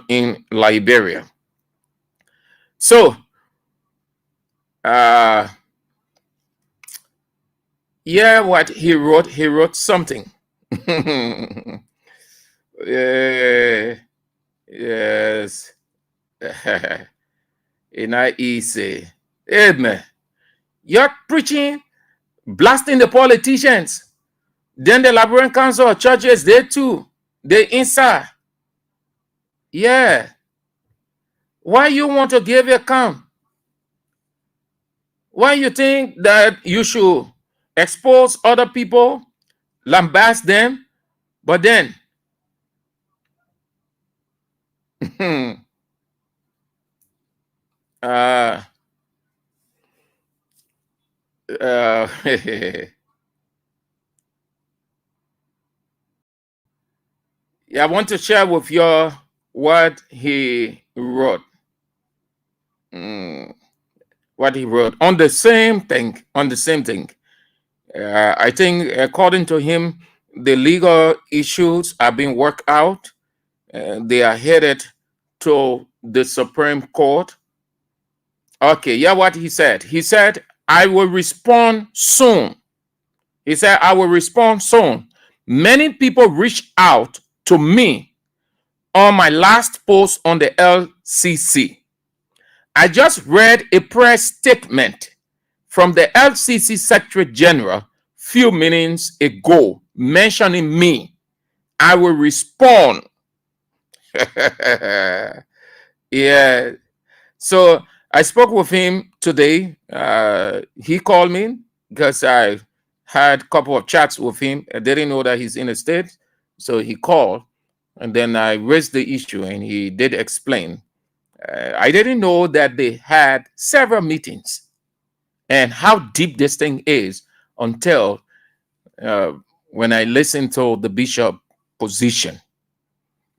F: in Liberia. So yeah, what he wrote something. Yes. And I say, amen. You're preaching, blasting the politicians. Then the Liberian Council of Churches, they too, they inside. Yeah. Why you want to give account? Why you think that you should expose other people, lambast them, but then yeah, I want to share with you what he wrote. What he wrote on the same thing. I think, according to him, the legal issues are being worked out. They are headed to the Supreme Court. Okay, yeah, what he said. He said, I will respond soon. He said, I will respond soon. Many people reached out to me on my last post on the LCC. I just read a press statement from the LCC Secretary General few minutes ago mentioning me. I will respond. Yeah. So I spoke with him today. He called me because I had a couple of chats with him. I didn't know that he's in the States. So he called and then I raised the issue and he did explain. I didn't know that they had several meetings and how deep this thing is until when I listened to the bishop position.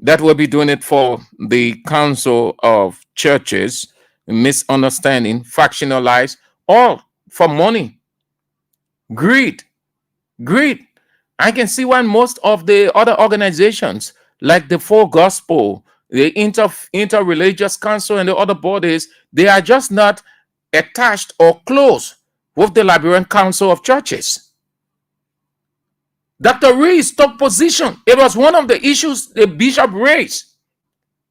F: That will be doing it for the Council of Churches, misunderstanding, factionalized, all for money. Greed. I can see why most of the other organizations, like the Full Gospel, the Inter-Religious Council, and the other bodies, they are just not attached or close with the Liberian Council of Churches. Dr. Reed's top position, it was one of the issues the bishop raised.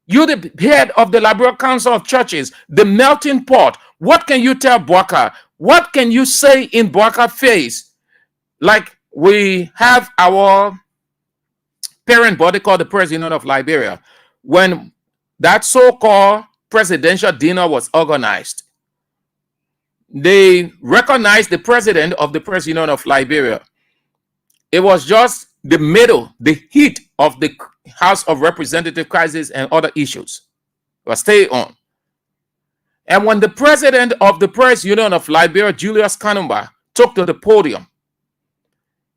F: You're the head of the Liberian Council of Churches, the melting pot. What can you tell Boaka? What can you say in Boaka's face? Like we have our parent body called the President of Liberia. When that so-called presidential dinner was organized, they recognized the president of the President of Liberia. It was just the middle, the heat of the House of Representative crisis and other issues was stay on. And when the president of the Press Union of Liberia, Julius Kanumba, took to the podium,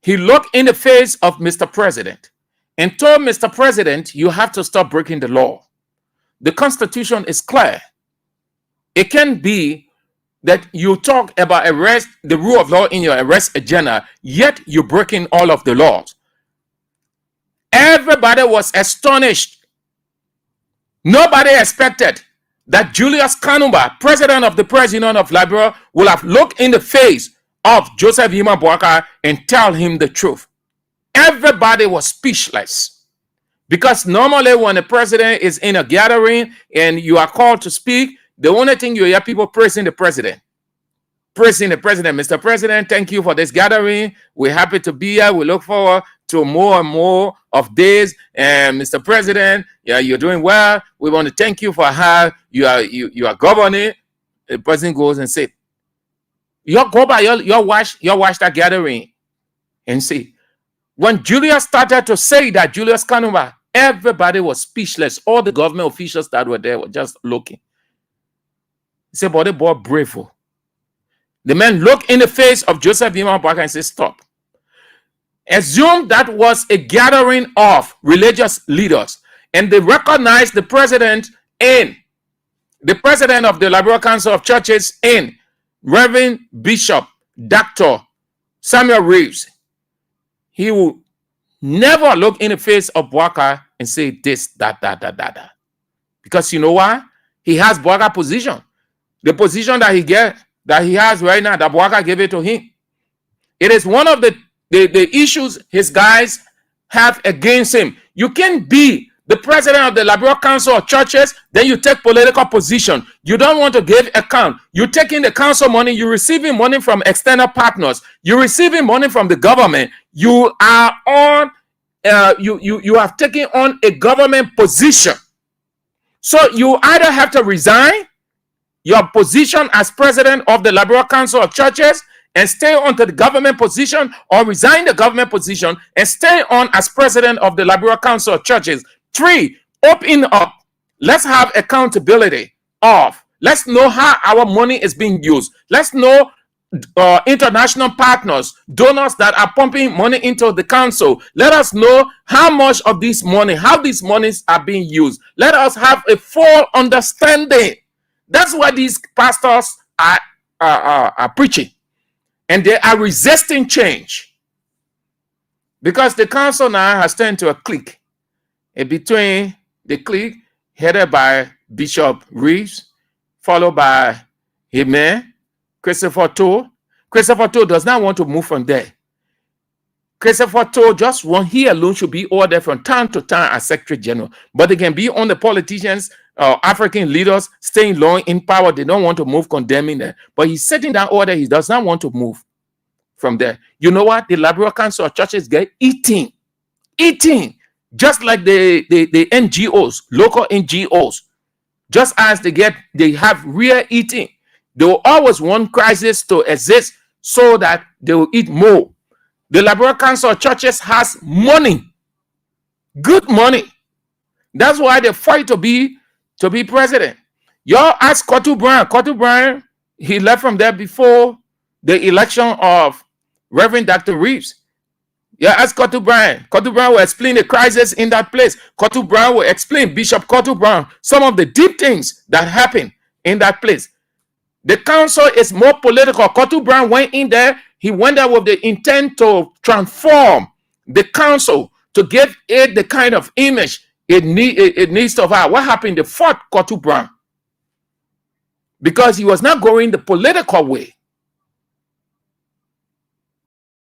F: he looked in the face of Mr. President and told Mr. President, you have to stop breaking the law. The Constitution is clear. It can be that you talk about arrest, the rule of law in your arrest agenda, yet you're breaking all of the laws. Everybody was astonished. Nobody expected that Julius Kanumba, president of the Press Union of Liberia, will have looked in the face of Joseph Yima Boaka and tell him the truth. Everybody was speechless. Because normally when the president is in a gathering and you are called to speak, the only thing you hear people praising the president. Praising the president. Mr. President, thank you for this gathering. We're happy to be here. We look forward to more and more of this. And Mr. President, yeah, you're doing well. We want to thank you for how you are governing. The president goes and says, you go by your watch that gathering and see. When Julius started to say that, Julius Kanuma, everybody was speechless. All the government officials that were there were just looking. He said, but the boy brave. The man looked in the face of Joseph Iman Boakai and said, stop. Assume that was a gathering of religious leaders, and they recognized the president of the Liberian Council of Churches in Reverend Bishop Dr. Samuel Reeves. He will never look in the face of Boakai and say this, that. Because you know why? He has Boakai position. The position that he has right now, that Boakai gave it to him. It is one of the issues his guys have against him. You can't be the president of the Liberian Council of Churches, then you take political position. You don't want to give account. You taking the council money, you're receiving money from external partners, you're receiving money from the government. You are on, you have taken on a government position. So you either have to resign your position as president of the Liberian Council of Churches and stay on to the government position, or resign the government position and stay on as president of the Liberian Council of Churches. 3, open up. Let's have accountability of. Let's know how our money is being used. Let's know international partners, donors that are pumping money into the council. Let us know how much of this money, how these monies are being used. Let us have a full understanding. That's what these pastors are preaching. And they are resisting change. Because the council now has turned to a clique. And between the clique headed by Bishop Reeves, followed by his man, Christopher Toll. Christopher Toll does not want to move from there. Christopher Toll just he alone should be ordered from time to time as Secretary General. But they can be on the politicians, African leaders staying long in power. They don't want to move, condemning them. But he's setting down order. He does not want to move from there. You know what? The Liberian Council of Churches get eating. Just like the NGOs, local NGOs. Just as they have real eating. They will always want crisis to exist so that they will eat more. The Liberian Council of Churches has money, good money. That's why they fight to be president. Y'all ask Kotu Brown. Kotu Brown, he left from there before the election of Reverend Dr. Reeves. Yeah, ask Kotu Brown. Kotu Brown will explain the crisis in that place. Kotu Brown will explain, Bishop Kotu Brown, some of the deep things that happen in that place. The council is more political. Kotu Brown went in there. He went there with the intent to transform the council to give it the kind of image it needs to have. What happened? They fought Kotu Brown because he was not going the political way.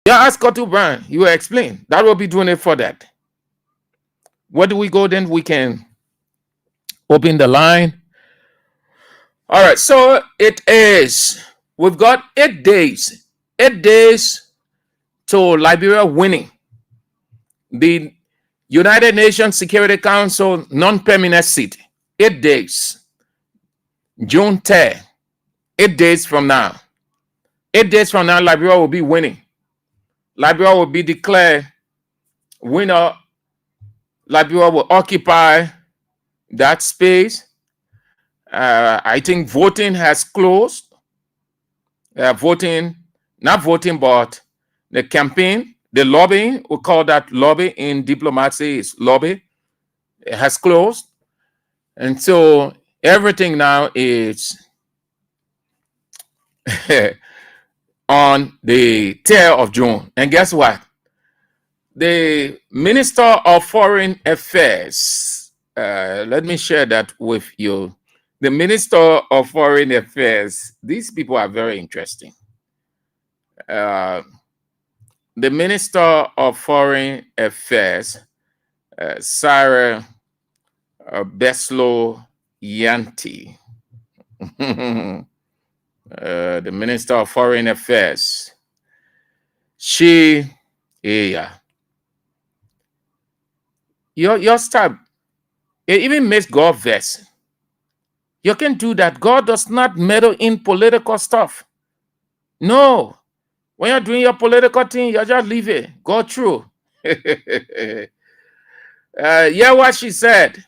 F: Yeah, ask Kotu Brown. You will explain. That will be doing it for that. Where do we go then? We can open the line. All right, so it is. We've got 8 days. 8 days to Liberia winning the United Nations Security Council non-permanent seat. 8 days. June 10th. 8 days from now. 8 days from now, Liberia will be winning. Liberia will be declared winner. Liberia will occupy that space. I think voting has closed. Not voting, but the campaign, the lobbying, we call that lobby in diplomacy, is lobby. It has closed. And so everything now is on the 10th of June. And guess what? The Minister of Foreign Affairs, let me share that with you. The Minister of Foreign Affairs, these people are very interesting. The Minister of Foreign Affairs, Sarah Beslow Yanti, the Minister of Foreign Affairs, your style, it even makes God vex. You can do that. God does not meddle in political stuff. No. When you're doing your political thing, you just leave it. Go through. Yeah, what she said.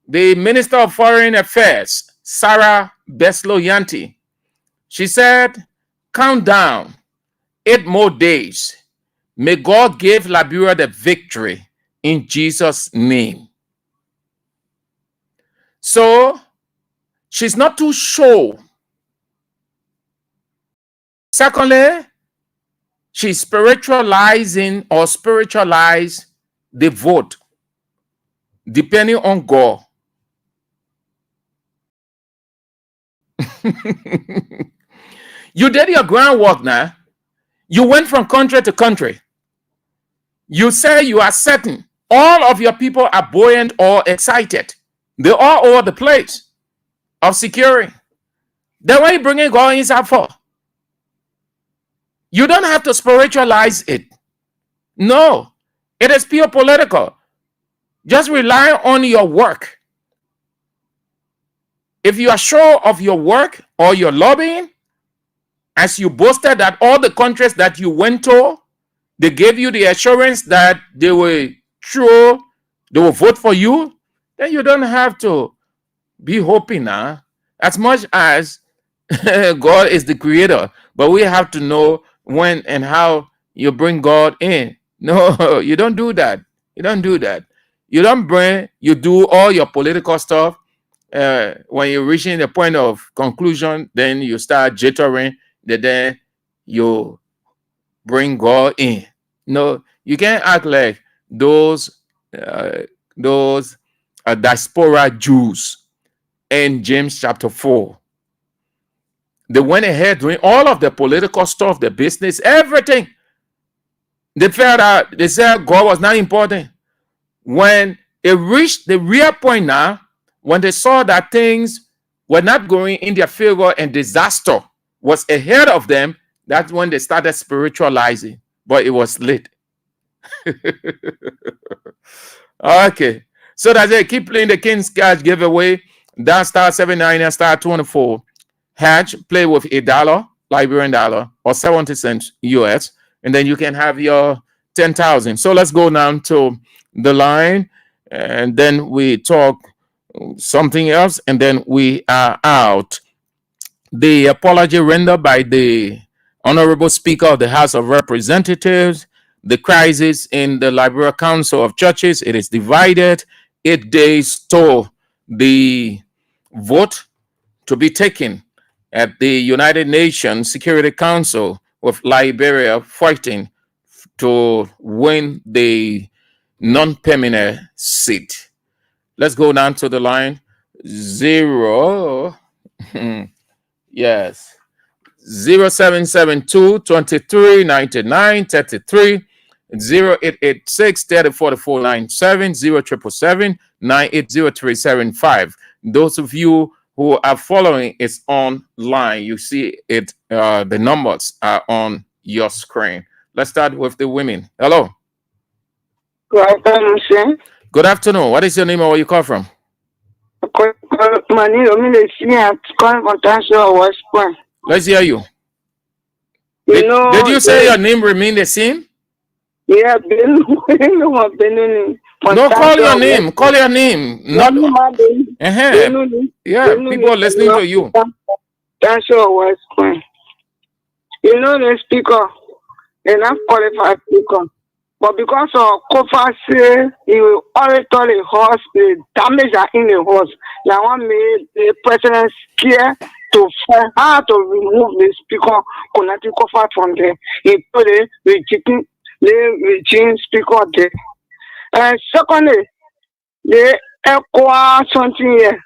F: The Minister of Foreign Affairs, Sarah Besloyanti, she said, count down 8 more days. May God give Liberia the victory in Jesus' name. So she's not too sure. Secondly, she's spiritualizing or spiritualize the vote depending on God. You did your groundwork now. You went from country to country. You say you are certain all of your people are buoyant or excited. They're all over the place of securing. Then what are you bringing God inside for? You don't have to spiritualize it. No, it is pure political. Just rely on your work. If you are sure of your work or your lobbying, as you boasted that all the countries that you went to, they gave you the assurance that they were true, they will vote for you, then you don't have to be hoping now. As much as God is the creator, but we have to know when and how you bring God in. No, you don't do that. You don't do that. You do all your political stuff. When you're reaching the point of conclusion, then you start jittering, then you bring God in. No, you can't act like those diaspora Jews in James chapter 4. They went ahead doing all of the political stuff, the business, everything. They felt out, they said God was not important. When it reached the real point now, when they saw that things were not going in their favor and disaster was ahead of them, that's when they started spiritualizing. But it was late. Okay. So that's it. Keep playing the King's Cash giveaway. That star 79 and star 24. Hatch, play with $1, Liberian dollar, or 70 cents US, and then you can have your 10,000. So let's go down to the line, and then we talk something else, and then we are out. The apology rendered by the Honorable Speaker of the House of Representatives, the crisis in the Liberia Council of Churches, it is divided. 8 days to the vote to be taken at the United Nations Security Council, with Liberia fighting to win the non-permanent seat. Let's go down to the line. 0772 23 99 33 0886 3044 97 0777 980 Those of you who are following is online. You see it, the numbers are on your screen. Let's start with the women. Hello.
G: Good afternoon, sir.
F: Good afternoon. What is your name and where you call from?
G: My name is West Point.
F: Let's hear you.
G: Did
F: you say your name remain the same?
G: Yeah,
F: no, call your name. Call your name. Not. Yeah, people are listening to you.
G: That's your West Point. You know the speaker, they're not qualified speaker. But because of Kofa say he will already tell the horse the damage are in the horse. That one made the president scared to find how to remove the speaker connecting Kofa from there. He put the regime speaker there. And secondly, they acquire something here.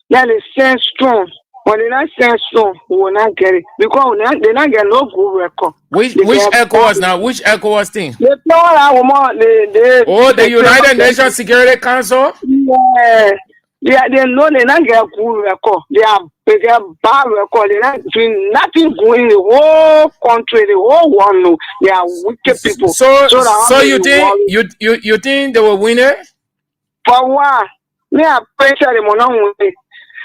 G: That is send strong. When they not send strong, we will not get it. Because they not get no good record.
F: Which ECOWAS now? Which ECOWAS thing?
G: The
F: United Nations Security Council?
G: Yeah. They know they not get good record. They get bad record. They not doing nothing good in the whole country, the whole world. They are wicked people.
F: So you think they will win it?
G: For what? Me I pressure them on win.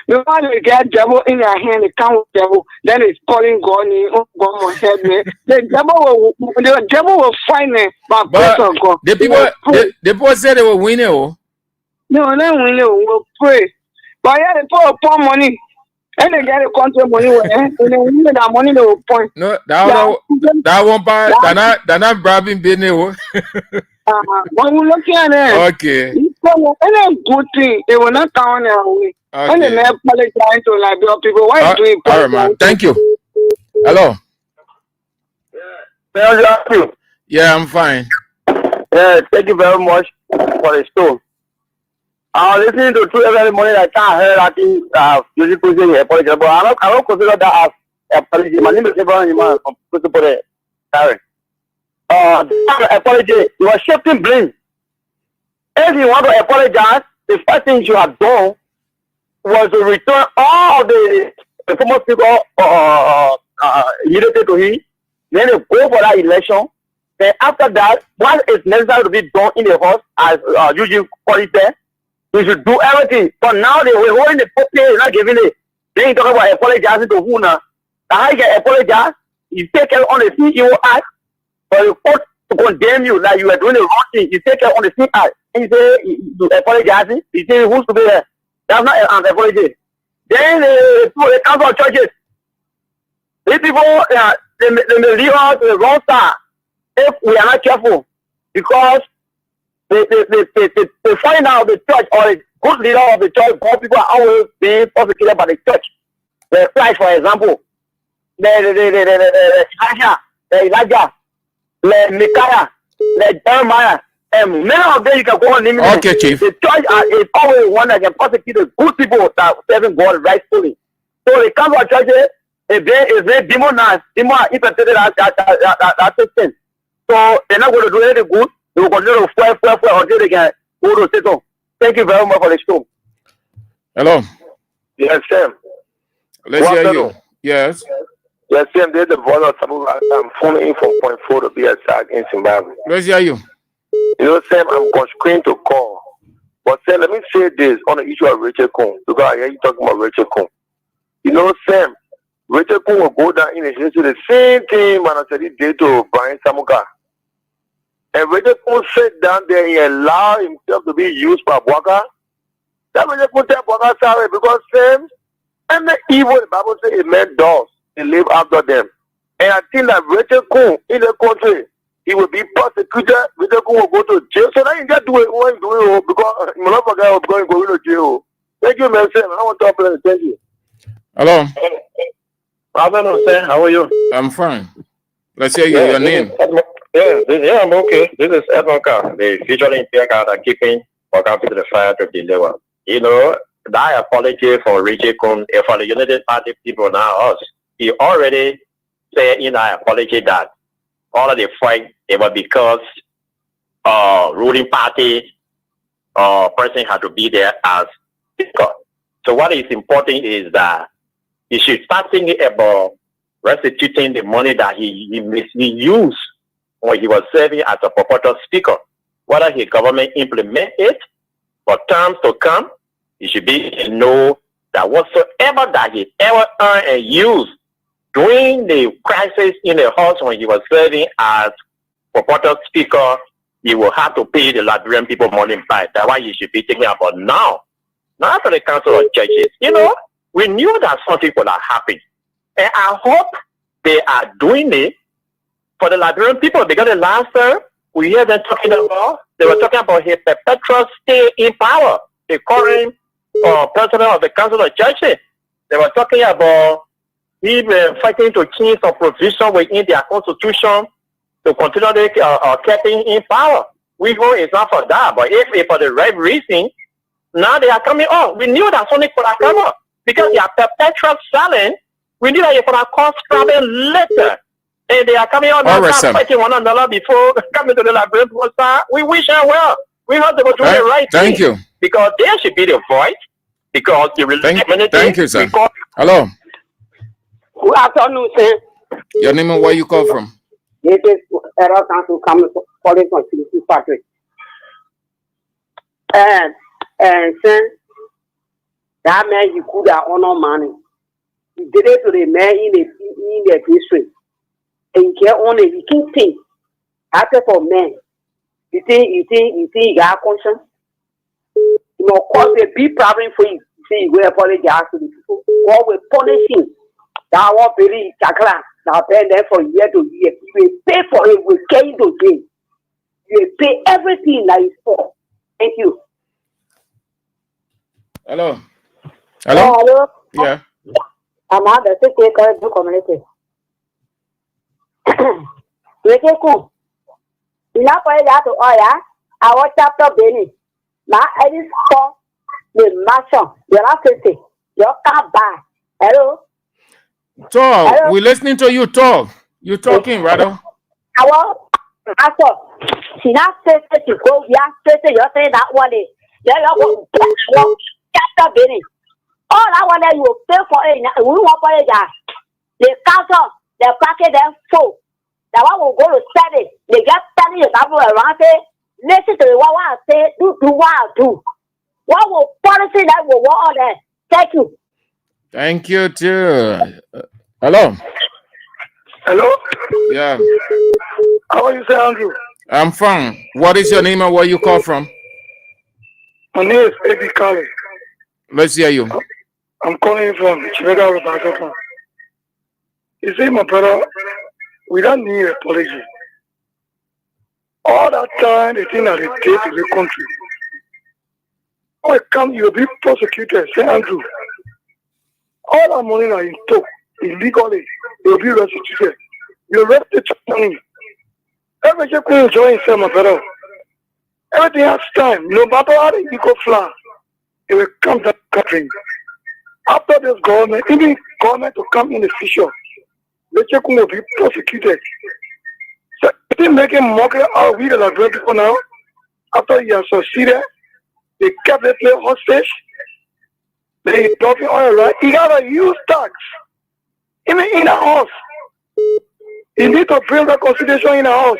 G: Because they get devil in their hand, they come with devil, then it's calling God, God will help me. The devil will find me by grace
F: But
G: of God.
F: the people said they were winning. Oh.
G: No, then we will pray. But yeah, they put upon money. And they get a country money and they win that money they will point.
F: No, that one part, they're not grabbing business.
G: When we look at it,
F: Okay.
G: it's a good thing. They will not count their way. And they never apologize to Liberian people. Why do you
F: all right, man. Thank you. Hello. Yeah, I'm fine.
H: Yeah, thank you very much for the show. I was listening to two every morning. I can't hear that thing. Music posting apology, but I don't consider that as apology. My name is Liberian man from Christopher Karen. Apology. You are shifting blame. If you want to apologize, the first thing you have done was to return all the former people related to him. Then you go for that election. Then after that, what is necessary to be done in the house, as usually call it there, you should do everything. But now they were holding the puppy, not giving it. Then you talk about apologizing to who now? How you can apologize? You take care on the CEO Act, but you court to condemn you like you are doing the wrong thing. You take care on the CEO Act, and you say you apologizing. You say who's to be there? That's not an apology. Then the council of churches, these people, they may leave us the wrong side if we are not careful, because they find out the church or the good leader of the church, poor people are always being persecuted by the church. The Christ, for example, Elijah, Micaiah, Jeremiah, and many of them you can go on naming.
F: Okay, Chief.
H: The church is always one that can persecute the good people that are serving God rightfully. So the council of churches is very demonized, interpreted as system. So they're not going to do anything good. They will continue to fight until they can go to settle. Thank you very much for the show.
F: Hello.
H: Yes, Sam.
F: Let's hear you. Yes.
H: Yes, Sam. There's the voice of Samu. I'm phoning in from Point 4 to be attacked in Zimbabwe.
F: Let's hear you.
H: You know, Sam, I'm constrained to call. But Sam, let me say this on the issue of Rachel Kuhn, because I hear you talking about Rachel Kuhn. You know, Sam, Rachel Kuhn will go down in the history the same thing Manasari did to Brian Samuka. And Rachel Kuhn sat down there, he allowed himself to be used by Waka. That Rachel Kuhn tell Waka sorry, because Sam, and the evil, the Bible says it meant dogs, they live after them. And I think that Rachel Kuhn in the country, he will be prosecuted, Rachel Kuhn will go to jail. So now you just do it what you do, because Malafaga will go to jail. Thank you, man, Sam. I want to talk to you. Thank you.
F: Hello.
H: Sam. How are you?
F: I'm fine. Let's hear you. Your name.
H: Yeah, I'm okay. This is Edmonka, the visually impaired guy that keeping welcome to the fire to deliver. You know, that apology for Richie Kuhn, for the United Party people now, us, he already said in our apology that all of the fight, it was because ruling party person had to be there as speaker. So what is important is that he should start thinking about restituting the money that he used when he was serving as a purported speaker. Whether his government implement it for terms to come, he should be to know that whatsoever that he ever earned and used during the crisis in the house when he was serving as purported speaker, he will have to pay the Liberian people money back. That's why he should be thinking about now. Now for the Council of Churches, you know, we knew that something would have happened. And I hope they are doing it for the Liberian people, because the last time we hear them talking about, they were talking about his perpetual stay in power. The current president of the Council of Churches, they were talking about him fighting to change some provision within their constitution to continue keeping in power. We know it's not for that, but if it's for the right reason, now they are coming up. We knew that something could have come up because they are perpetual silent. We knew that it could have caused trouble later. And they are coming out now, fighting one another before coming to the Liberian poster. We wish them well. We hope they will do the right thing.
F: Thank you.
H: Because they should be the voice. Because the
F: Thank you, sir. Hello.
G: Good afternoon, sir.
F: Your name and where you call from?
G: It is Error Council coming calling from St. Patrick. And sir,
I: That man, he could have honor money. He did it to the man in the district. And he only he can't think. After for men, you think he got conscience? You know, cause a big problem for you. See, we apologize to the people. God will punish him. That was very chakra. Now pay them for year to year. You will pay for it. We gain to gain. You will pay everything that is for. Thank you.
F: Hello.
I: Hello.
F: Yeah.
I: I'm out the city community. Very cool. You know, for that to Oya, our chapter Benny. Now, I just saw the master. You're not city. You can't buy. Hello.
F: Talk.
I: Hello?
F: We're listening to you talk. You're talking, Rado.
I: Our master. She not said to go. Yeah, said you're saying that one day. You're chapter Benny. All I want that you will pay for it. We won't pay that. The council, the packet, them full. That one will go to study. They get study the couple around it. Listen to what I say. Do what I do. What will policy that will work on that? Thank you.
F: Thank you too. Hello.
D: Hello?
F: Yeah.
D: How are you, Sir Andrew?
F: I'm from. What is your name and where you call from?
D: My name is Eddie Kale.
F: Let's hear you.
D: I'm calling from Chivega, Rebecca. You see, my brother, we don't need an apology. All that time, the thing that they did to the country. When it comes, you'll be prosecuted, St. Andrew. All that money that you took illegally, you'll be restituted. You're arrested money. Everything can enjoy himself, my brother. Everything has time. No matter how the ego fly, it will come to the country. After this government, even government to come in the future, the Chekun will be prosecuted. So they making mockery out of we the Liberian people now. After you have succeeded, they kept the place hostage. They dropping oil, right? You got a huge tax. Even in the house. You need to bring reconciliation in the house.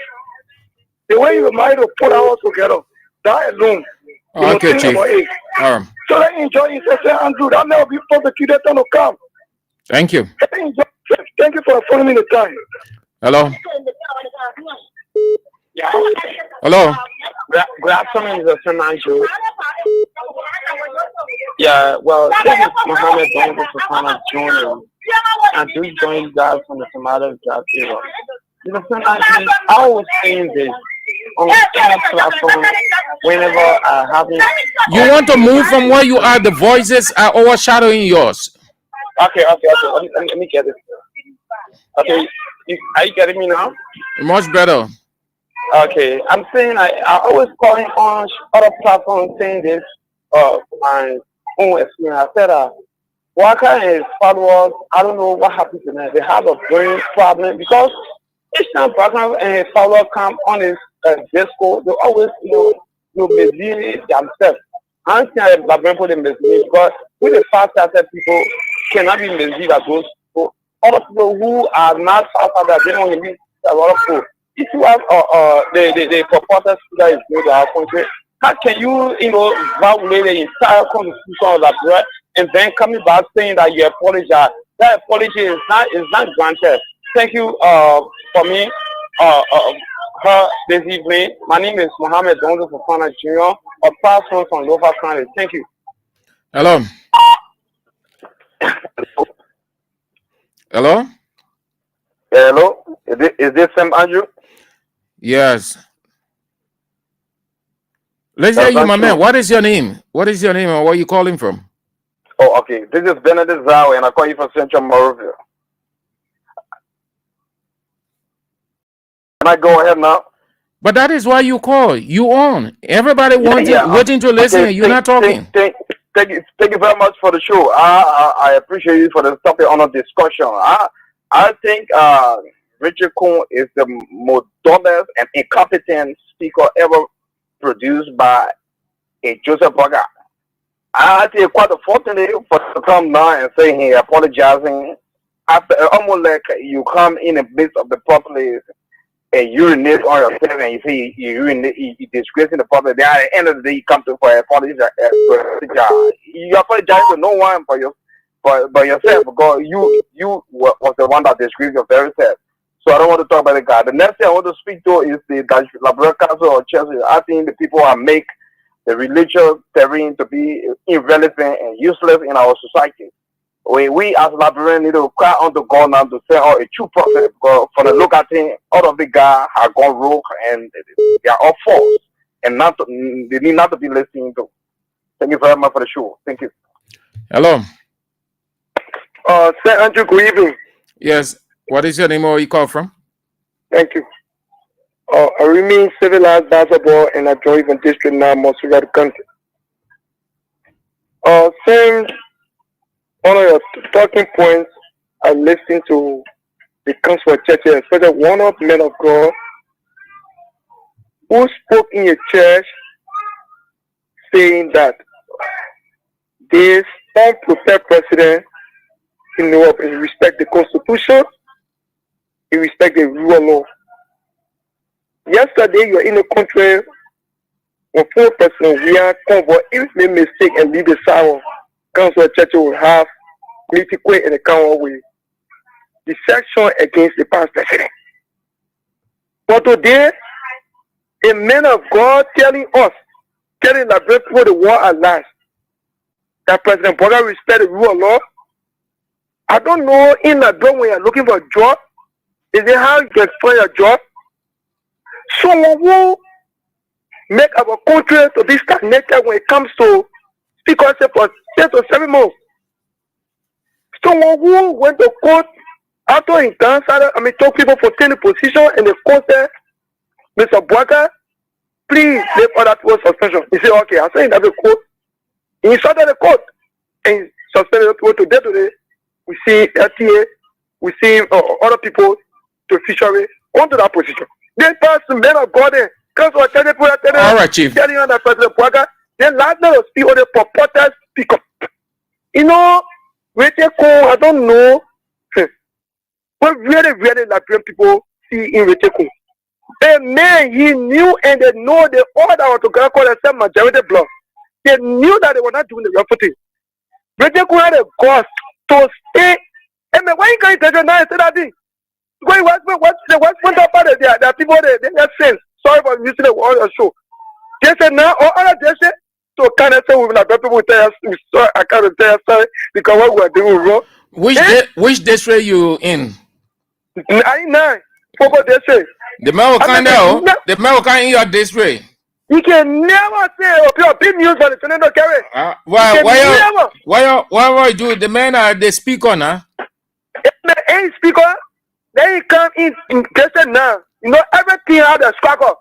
D: The way you might have put our house together, that alone.
F: Okay, Chief.
D: So they enjoy it, say, Andrew, that may be prosecuted to come.
F: Thank you.
D: Thank you for following me the time.
F: Hello.
J: Yeah.
F: Hello.
J: Good afternoon, Mr. Andrew. Yeah, well, this is Mohammed Dongo Safana Jr. And do join you guys from the Samara Job Era. Mr. Andrew, I was saying this on any platform whenever I have it.
F: You want to move from where you are? The voices are overshadowing yours.
J: Okay. Let me get it. Okay, are you getting me now?
F: Much better.
J: Okay, I'm saying I always calling on other platforms saying this my own experience. I said Walker and his followers, I don't know what happened to them. They have a brain problem because each time Walker and his followers come on his disco, they always mislead themselves. I don't think that people they mislead because with the fast-hearted people cannot be misled as those people. Other people who are not fast-hearted, they don't meet a lot of people. If you have the purported that is good to our country, how can you violate the entire constitution of that, right? And then coming back saying that you apologize? That apology is not granted. Thank you for me her this evening. My name is Mohammed Dongo Fofana Jr., a person from Lofa County. Thank you.
F: Hello. Hello.
H: Hello. Is this Sam Andrew?
F: Yes. Let's hear you, my man. What is your name? What is your name and where are you calling from?
H: Oh, okay. This is Benedict Zawi, and I call you from Central Morovia. Can I go ahead now?
F: But that is why you call. You on. Everybody waiting to listen.
H: Okay,
F: You're not talking.
H: Thank you very much for the show. I appreciate you for the topic on a discussion. I think Richard Kuhn is the most dumbest and incompetent speaker ever produced by a Joseph Burger. I think quite unfortunate for to come now and say he apologizing after almost like you come in the midst of the populace
J: and urinate on yourself and you say you urinate, you disgracing the public, then at the end of the day you come to for an apology. You apologize to no one but yourself, because you was the one that disgraced your very self. So I don't want to talk about the guy. The next thing I want to speak to is the Liberian Council of Churches. I think the people are make the religious terrain to be irrelevant and useless in our society. We as Liberians need to cry unto God now to send out a true prophet, because for the local thing, all of the guys have gone rogue and they are all false, and they need not to be listening to. Thank you very much for the show. Thank you.
F: Hello.
J: Sir Andrew, good evening.
F: Yes. What is your name or where you call from?
J: Thank you. I remain civilized basketball and I join even district now, most of the country. Same one of your talking points, I listened to the council of churches, especially one of the men of God who spoke in a church saying that this unprepared president in Europe is respect the constitution, he respect the rule of law. Yesterday, you are in a country when 4 persons Weah convoy, if they make mistake and leave the sour, council of church will have political and the council with the section against the past president. But today, a man of God telling the people the war at last, that President Boga respect the rule of law. I don't know in Liberia when you're looking for a job, is it how you can find a job? Someone who make our country to be stagnated when it comes to speakers for 6 or 7 months. Someone who went to court after he cancer, told people for taking position and the court said, Mr. Boga, please leave other people's suspension. He said, okay, I said in the court. He started the court and he suspended the people today. We see LTA, we see other people to fishery onto that position. Then pass the men of God there. Council of telling people
F: All right, Chief.
J: telling you that President Boga, then last night was speak on the purported speaker. You know, I don't know. What really Liberian people see in Reteko. A man he knew and they know the order to call themselves majority block. They knew that they were not doing the right thing. Reteko had a cost to stay. And why you can't tell you now? I said that thing. Going what's the part of there are people they have sense. Sorry for using the word or show. They said now all other they say so can I say we like people tell us sorry, I can't tell us sorry because what we are doing wrong.
F: Which district you in?
J: I know. What they say?
F: The American in your district.
J: You can never say oh big news for the tornado carry.
F: Why do the men are the speaker now?
J: Any speaker, then he come in question now. You know everything has a struggle.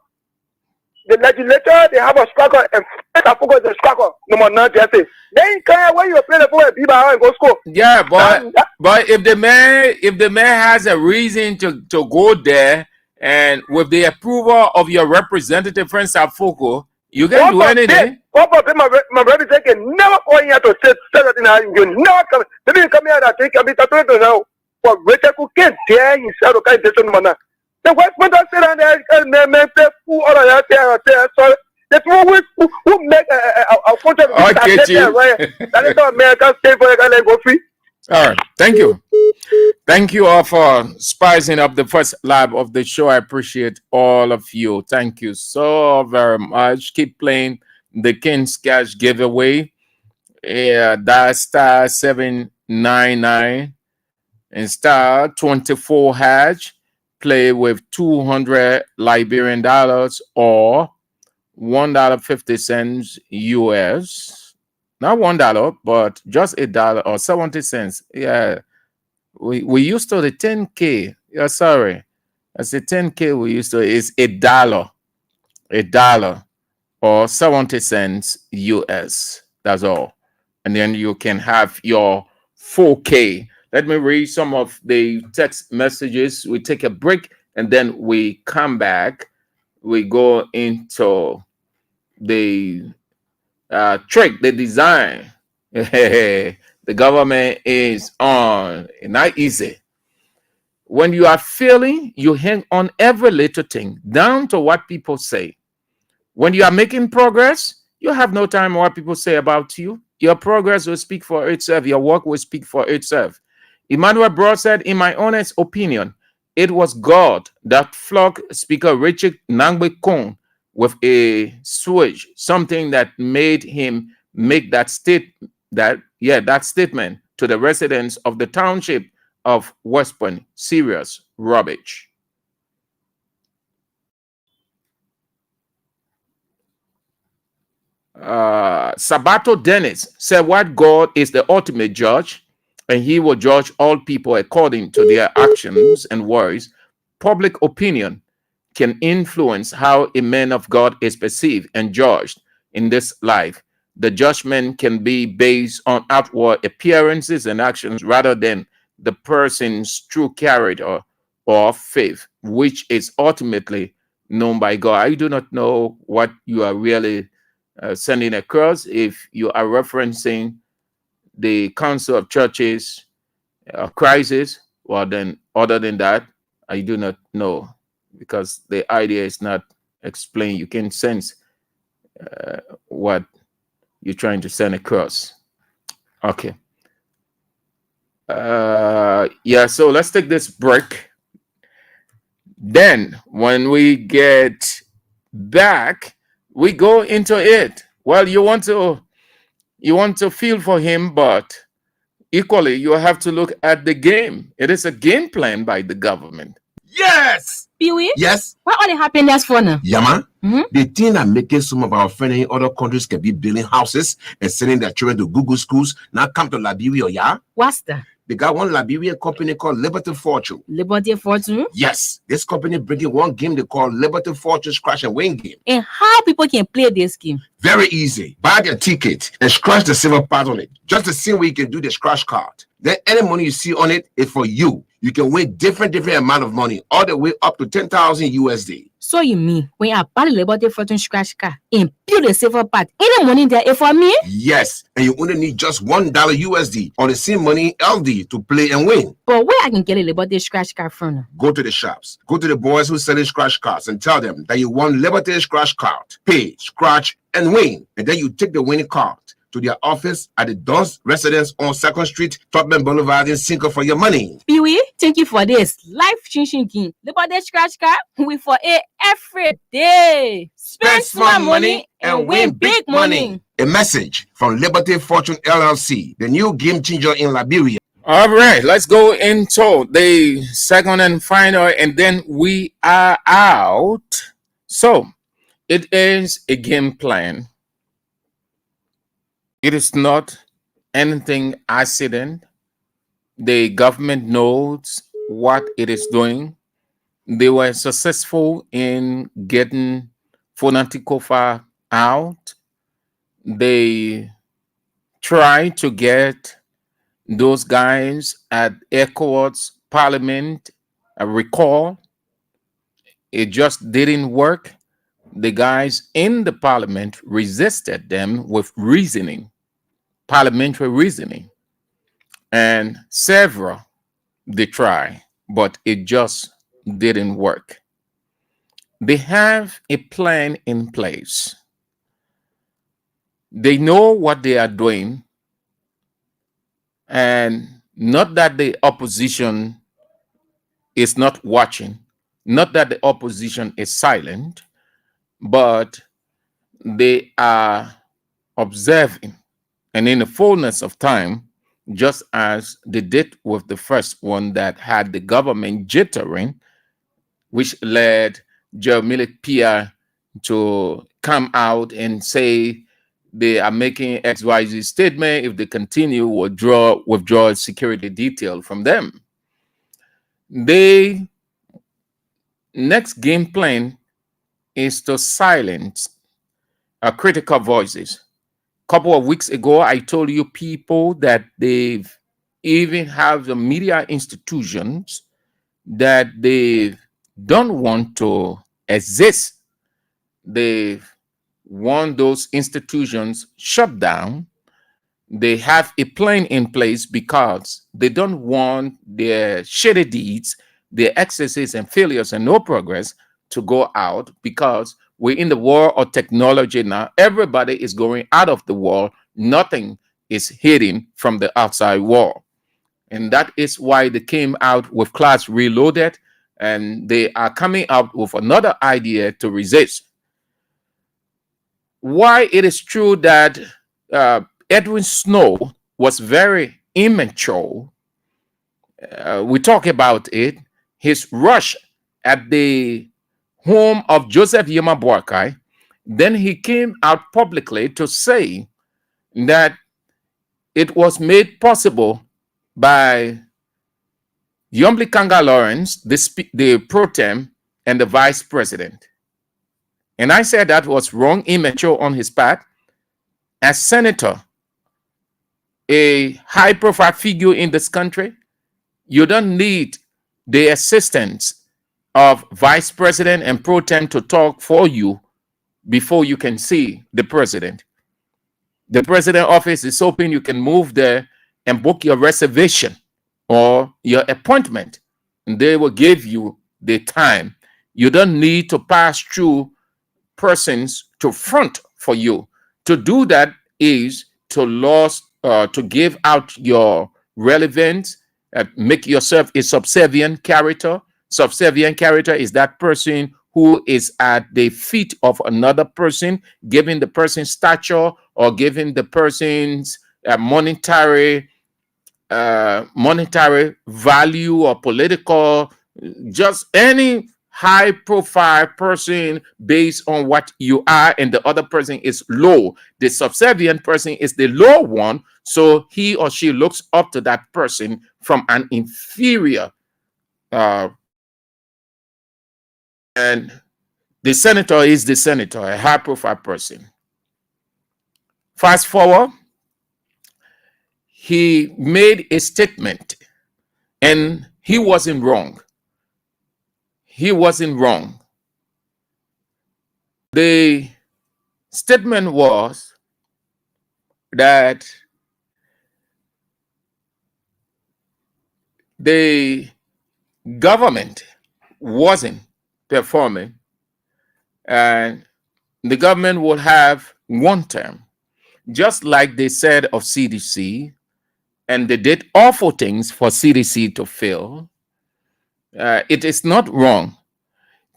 J: The legislature they have a struggle and I forgot the struggle. No more now just say. Then he come when you play the football people and go school.
F: Yeah, but if the man has a reason to go there and with the approval of your representative friend Safoko, you can do anything.
J: What about my representative never go in here to say that in you never come. Maybe you come here and think I'm talking now. But Reteko can't dare himself to kind of man. The Westminster said and they fool all of that sorry. The people who make a contract that is not American state for a go free.
F: All right, thank you. Thank you all for spicing up the first lap of the show. I appreciate all of you. Thank you so very much. Keep playing the King's Cash giveaway. Yeah, that's star 799 and star 24 hash. Play with 200 Liberian dollars or $1.50 US. Not $1, but just $1 or 70 cents. Yeah. We used to the 10K. Yeah, sorry. That's the 10K we used to is $1. $1 or 70 cents US. That's all. And then you can have your 4K. Let me read some of the text messages. We take a break and then we come back. We go into the trick, the design. The government is on. Not easy. When you are failing, you hang on every little thing, down to what people say. When you are making progress, you have no time what people say about you. Your progress will speak for itself. Your work will speak for itself. Emmanuel Broad said, in my honest opinion, it was God that flogged Speaker Richard Nangbe Kong with a switch, something that made him make that statement to the residents of the township of West Point. Serious rubbish. Sabato Dennis said, what God is the ultimate judge, and he will judge all people according to their actions and words. Public opinion can influence how a man of God is perceived and judged in this life. The judgment can be based on outward appearances and actions rather than the person's true character or faith, which is ultimately known by God. I do not know what you are really sending across. If you are referencing the Council of Churches crisis, well, then other than that, I do not know, because the idea is not explained. You can sense what you're trying to send across. Okay. Yeah, so let's take this break. Then when we get back, we go into it. Well, you want to feel for him, but equally you have to look at the game. It is a game plan by the government.
K: Yes!
L: Pee-wee?
K: Yes?
L: What are the happiness for now?
K: Yama,
L: Mhm.
K: the thing that making some of our friends in other countries can be building houses and sending their children to Google schools now come to Liberia, yeah?
L: What's that?
K: They got one Liberian company called Liberty Fortune.
L: Liberty Fortune?
K: Yes, this company bringing one game they call Liberty Fortune Scratch and Win game.
L: And how people can play this game?
K: Very easy. Buy their ticket and scratch the silver part on it. Just the same way you can do the scratch card. Then any money you see on it is for you. You can win different amount of money, all the way up to 10,000 USD.
L: So you mean when I buy the Liberty Fortune scratch card and build the silver part, any money there is for me?
K: Yes, and you only need just $1 USD on the same money LD to play and win.
L: But where I can get a Liberty scratch card from now?
K: Go to the shops. Go to the boys who selling scratch cards and tell them that you want Liberty scratch card. Pay, scratch, and win. And then you take the winning card to their office at the Don's residence on 2nd Street, Tottenham Boulevard in Cinco for your money.
L: Pee-wee, thank you for this life-changing game. Liberty scratch card, we for it every day. Spend small money and win big money.
K: A message from Liberty Fortune LLC, the new game changer in Liberia.
F: All right, let's go into the second and final, and then we are out. So it is a game plan. It is not anything accident. The government knows what it is doing. They were successful in getting Fonantikofa out. They tried to get those guys at ECOWAS Parliament a recall. It just didn't work. The guys in the parliament resisted them with reasoning, parliamentary reasoning, and several they try, but it just didn't work. They have a plan in place. They know what they are doing, and not that the opposition is not watching, not that the opposition is silent, but they are observing. And in the fullness of time, just as they did with the first one that had the government jittering, which led Jeremiah Pia to come out and they are making XYZ statement. If they continue, withdraw security detail from them. The next game plan is to silence critical voices. A couple of weeks ago, I told you people that they even have the media institutions that they don't want to exist. They want those institutions shut down. They have a plan in place because they don't want their shady deeds their excesses and failures and no progress to go out, because we're in the war of technology now. Everybody is going out of the wall. Nothing is hidden from the outside wall. And that is why they came out with Class Reloaded, and they are coming out with another idea to resist. Why it is true that Edwin Snow was very immature, we talk about it. His rush at the home of Joseph Yema Boakai, then he came out publicly to say that it was made possible by Yombli Kanga Lawrence, the pro tem, and the vice president. And I said that was wrong, immature on his part. As senator, a high-profile figure in this country, you don't need the assistance of vice president and pro tem to talk for you before you can see the president. The president office is open. You can move there and book your reservation or your appointment, and they will give you the time. You don't need to pass through persons to front for you. To do that is to give out your relevance, make yourself a subservient character. Subservient character is that person who is at the feet of another person, giving the person stature or giving the person's monetary value or political, just any high profile person based on what you are, and the other person is low. The subservient person is the low one, so he or she looks up to that person from an inferior and the senator is the senator, a high profile person. Fast forward, he made a statement and he wasn't wrong. He wasn't wrong. The statement was that the government wasn't performing and the government would have one term, just like they said of CDC, and they did awful things for CDC to fail. It is not wrong.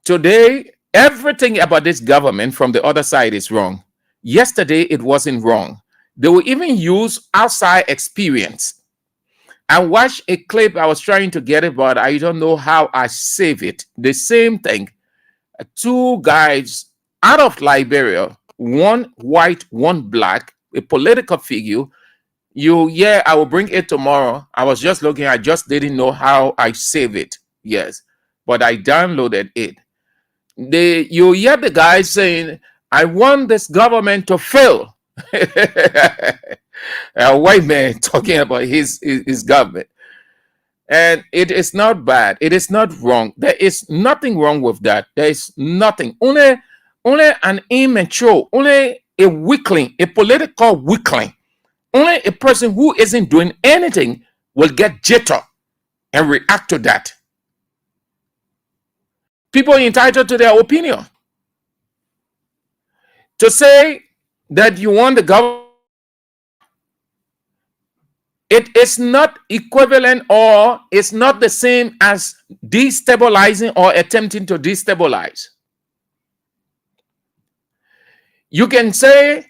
F: Today, everything about this government from the other side is wrong. Yesterday, it wasn't wrong. They will even use outside experience. I watched a clip, I was trying to get it, but I don't know how I save it. The same thing. Two guys out of Liberia, one white, one black, a political figure. I will bring it tomorrow. I was just looking, I just didn't know how I save it. Yes, but I downloaded it. You hear the guy saying, I want this government to fail. A white man talking about his government. And it is not bad. It is not wrong. There is nothing wrong with that. There is nothing. Only an immature, only a weakling, a political weakling, only a person who isn't doing anything will get jitter and react to that. People are entitled to their opinion. To say that you want the government, it is not equivalent or it's not the same as destabilizing or attempting to destabilize. You can say,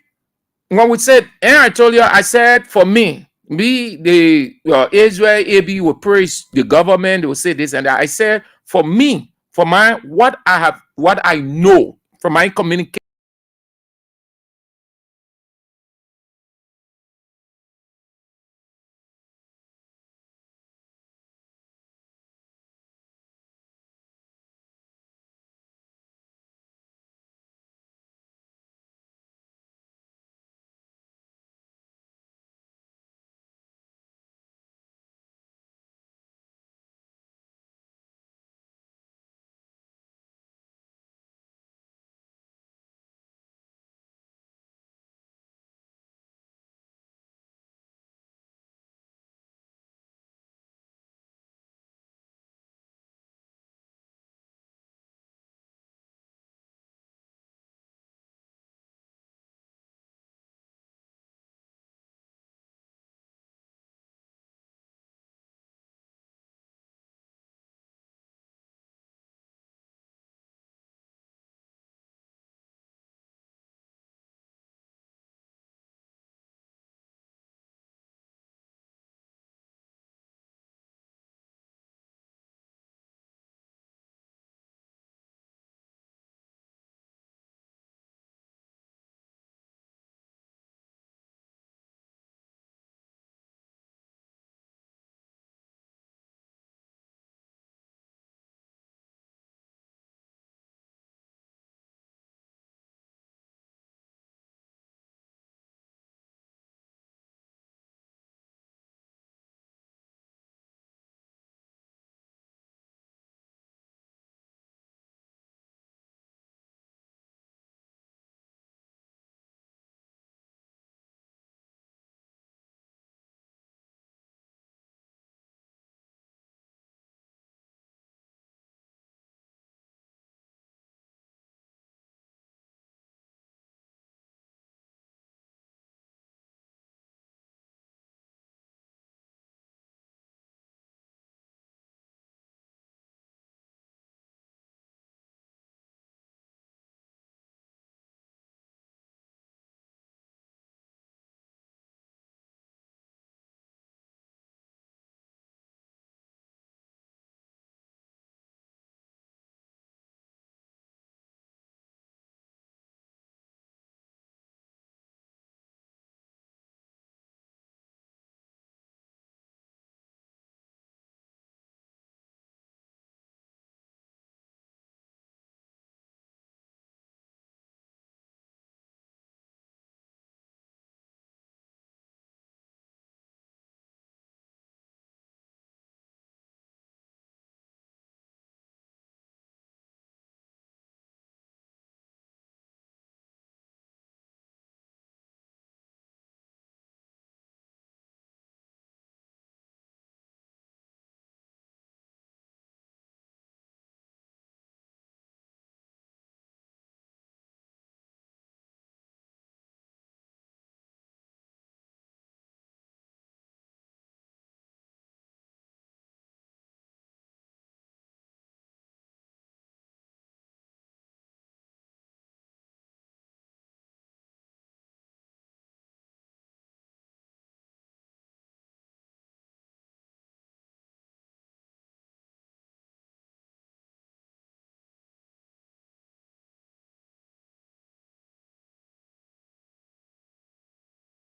F: when we said, and I told you, I said, for me, the Israel AB will praise the government, they will say this and that. I said, for me, for what I know from my communication,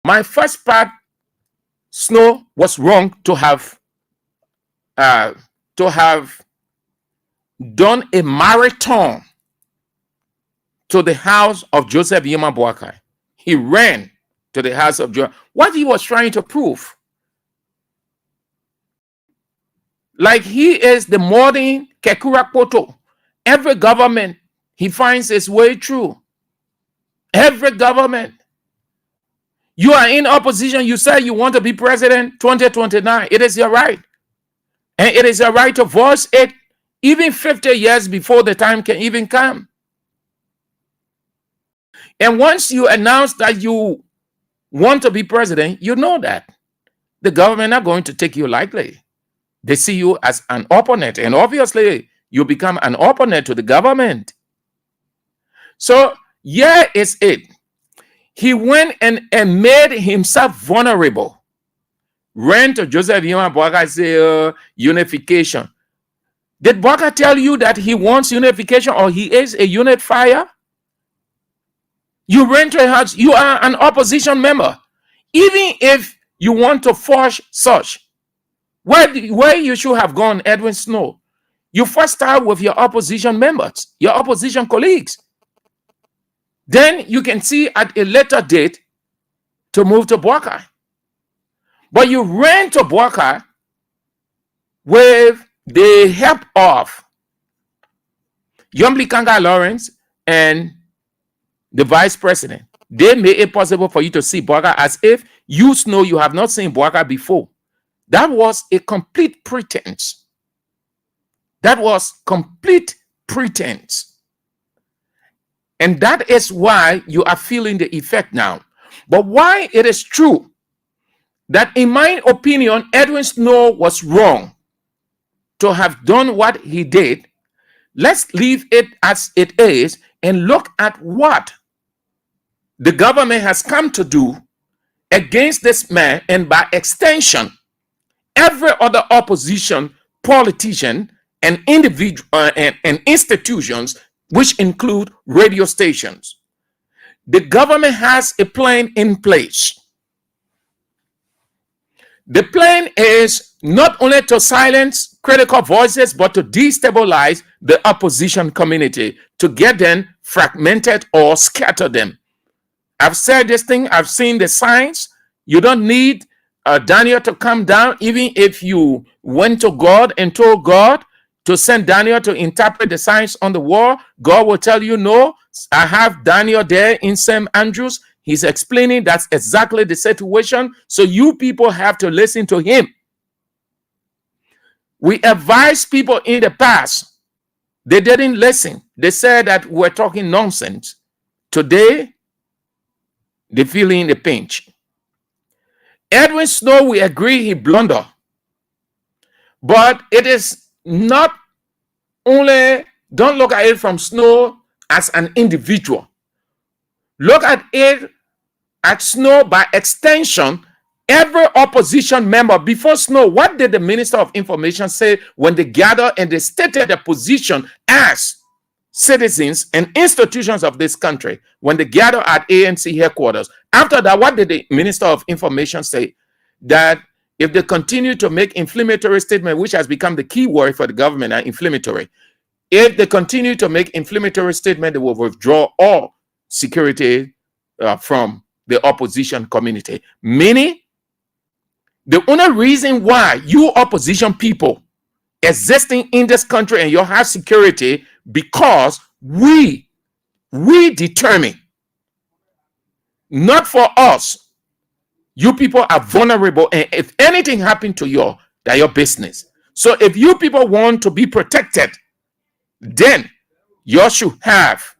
F: My first part, Snow was wrong to have done a marathon to the house of Joseph Yema Boakai. He ran to the house of Joseph. What he was trying to prove, like he is the modern Kekura Poto. Every government he finds his way through. Every government. You are in opposition. You say you want to be president 2029. It is your right. And it is your right to voice it even 50 years before the time can even come. And once you announce that you want to be president, you know that the government are going to take you lightly. They see you as an opponent. And obviously, you become an opponent to the government. So, here is it. He went and made himself vulnerable. Ran to Joseph Yema Boakai, say unification. Did Boakai tell you that he wants unification or he is a unifier? You ran to a house, you are an opposition member. Even if you want to forge such, where you should have gone, Edwin Snow, you first start with your opposition members, your opposition colleagues. Then you can see at a later date to move to Boakai. But you ran to Boakai with the help of Yombli Kanga Lawrence and the vice president. They made it possible for you to see Boakai as if you know you have not seen Boakai before. That was a complete pretense. That was complete pretense. And that is why you are feeling the effect now. But why it is true that, in my opinion, Edwin Snow was wrong to have done what he did, let's leave it as it is and look at what the government has come to do against this man, and by extension, every other opposition politician and individual and institutions, which include radio stations. The government has a plan in place. The plan is not only to silence critical voices, but to destabilize the opposition community, to get them fragmented or scatter them. I've said this thing, I've seen the signs. You don't need Daniel to come down, even if you went to God and told God to send Daniel to interpret the signs on the wall. God will tell you, no, I have Daniel there in St. Andrews. He's explaining that's exactly the situation. So you people have to listen to him. We advised people in the past. They didn't listen. They said that we're talking nonsense. Today, they're feeling the pinch. Edwin Snow, we agree he blundered. But it is not only, don't look at it from Snow as an individual. Look at it at Snow by extension. Every opposition member before Snow, what did the Minister of Information say when they gathered and they stated their position as citizens and institutions of this country when they gathered at ANC headquarters? After that, what did the Minister of Information say? That if they continue to make inflammatory statements, which has become the key word for the government, inflammatory. If they continue to make inflammatory statements, they will withdraw all security from the opposition community. Meaning, the only reason why you opposition people existing in this country and you have security, because we determine. Not for us. You people are vulnerable, and if anything happened to you, that's your business. So if you people want to be protected, then you should have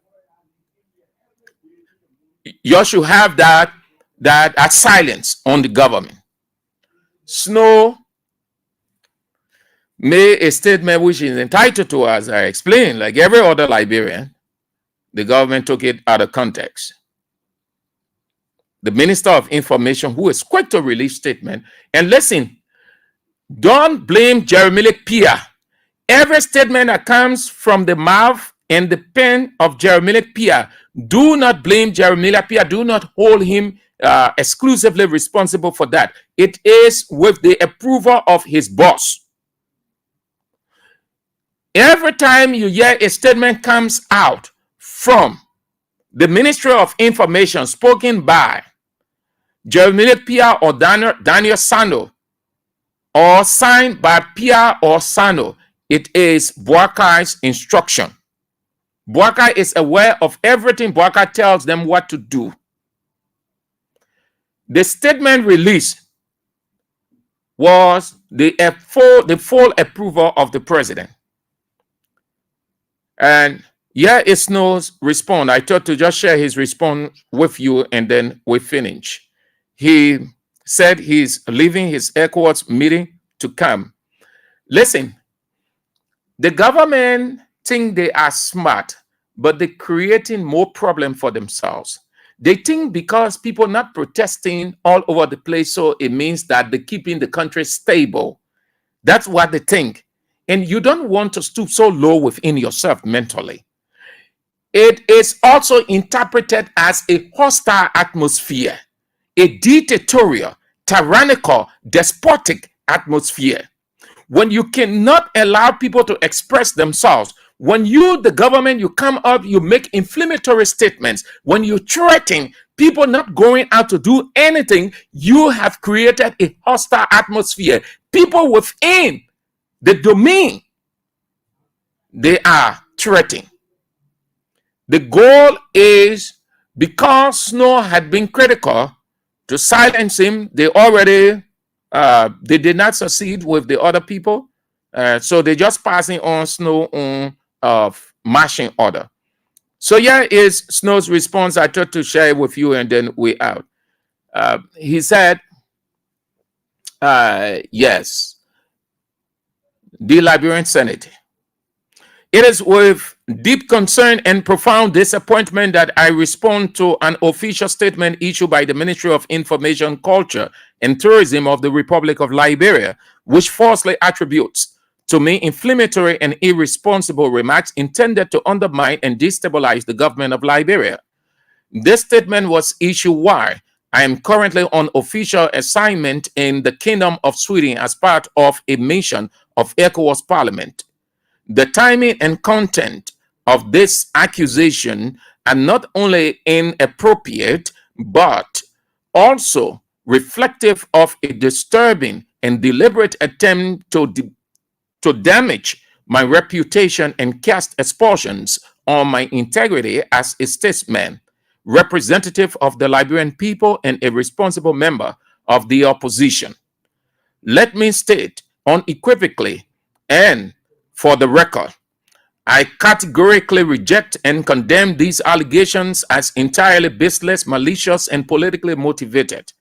F: that silence on the government. Snow made a statement which is entitled to, as I explained, like every other Liberian. The government took it out of context. The Minister of Information, who is quick to release statement, and listen, don't blame Jeremy Pia. Every statement that comes from the mouth and the pen of Jeremy Pia, do not blame Jeremy Pia. Do not hold him exclusively responsible for that. It is with the approval of his boss. Every time you hear a statement comes out from the Ministry of Information spoken by Jeremiah Pia or Daniel Sano, or signed by Pia or Sano, it is Boakai's instruction. Boakai is aware of everything. Boakai tells them what to do. The statement released was the full approval of the president. And here is Snow's response. I thought to just share his response with you and then we finish. He said he's leaving his ECOWAS meeting to come. Listen, the government think they are smart, but they're creating more problem for themselves. They think because people not protesting all over the place, so it means that they're keeping the country stable. That's what they think. And you don't want to stoop so low within yourself mentally. It is also interpreted as a hostile atmosphere, a dictatorial, tyrannical, despotic atmosphere. When you cannot allow people to express themselves, when you, the government, you come up, you make inflammatory statements, when you threaten people not going out to do anything, you have created a hostile atmosphere. People within the domain, they are threatening. The goal is, because Snow had been critical, to silence him. They already, they did not succeed with the other people. So they're just passing on Snow on marching order. So here is Snow's response. I thought to share it with you and then we out. He said, yes, the Liberian Senate. It is with deep concern and profound disappointment that I respond to an official statement issued by the Ministry of Information, Culture, and Tourism of the Republic of Liberia, which falsely attributes to me inflammatory and irresponsible remarks intended to undermine and destabilize the government of Liberia. This statement was issued while I am currently on official assignment in the Kingdom of Sweden as part of a mission of ECOWAS Parliament. The timing and content of this accusation are not only inappropriate, but also reflective of a disturbing and deliberate attempt to damage my reputation and cast aspersions on my integrity as a statesman, representative of the Liberian people, and a responsible member of the opposition. Let me state unequivocally and for the record, I categorically reject and condemn these allegations as entirely baseless, malicious, and politically motivated.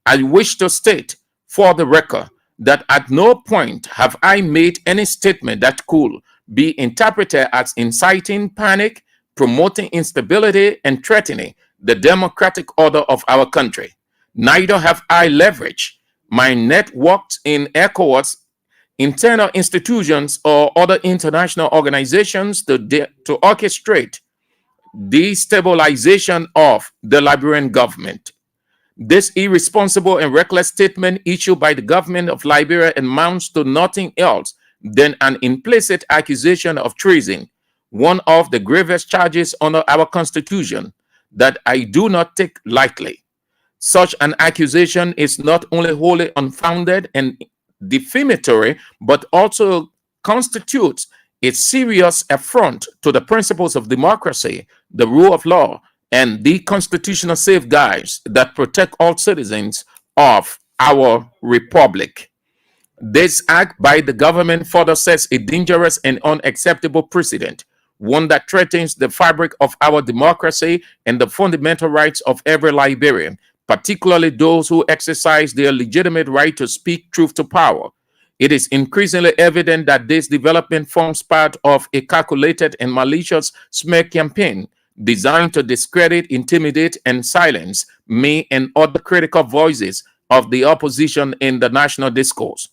F: I wish to state for the record that at no point have I made any statement that could be interpreted as inciting panic, promoting instability, and threatening the democratic order of our country. Neither have I leveraged my networks in ECOWAS, internal institutions, or other international organizations to orchestrate destabilization of the Liberian government. This irresponsible and reckless statement issued by the government of Liberia amounts to nothing else than an implicit accusation of treason, one of the gravest charges under our Constitution that I do not take lightly. Such an accusation is not only wholly unfounded and defamatory, but also constitutes a serious affront to the principles of democracy, the rule of law, and the constitutional safeguards that protect all citizens of our republic. This act by the government further sets a dangerous and unacceptable precedent, one that threatens the fabric of our democracy and the fundamental rights of every Liberian, particularly those who exercise their legitimate right to speak truth to power. It is increasingly evident that this development forms part of a calculated and malicious smear campaign designed to discredit, intimidate, and silence me and other critical voices of the opposition in the national discourse.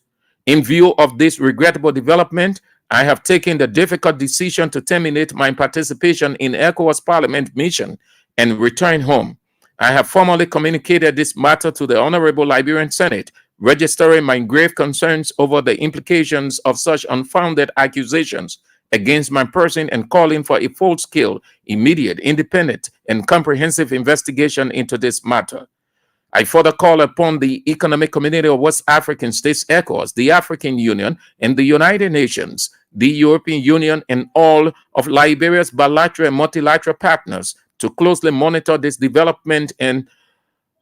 F: In view of this regrettable development, I have taken the difficult decision to terminate my participation in ECOWAS Parliament mission and return home. I have formally communicated this matter to the Honorable Liberian Senate, registering my grave concerns over the implications of such unfounded accusations against my person and calling for a full-scale, immediate, independent, and comprehensive investigation into this matter. I further call upon the Economic Community of West African States, ECOWAS, the African Union, and the United Nations, the European Union, and all of Liberia's bilateral and multilateral partners to closely monitor this development and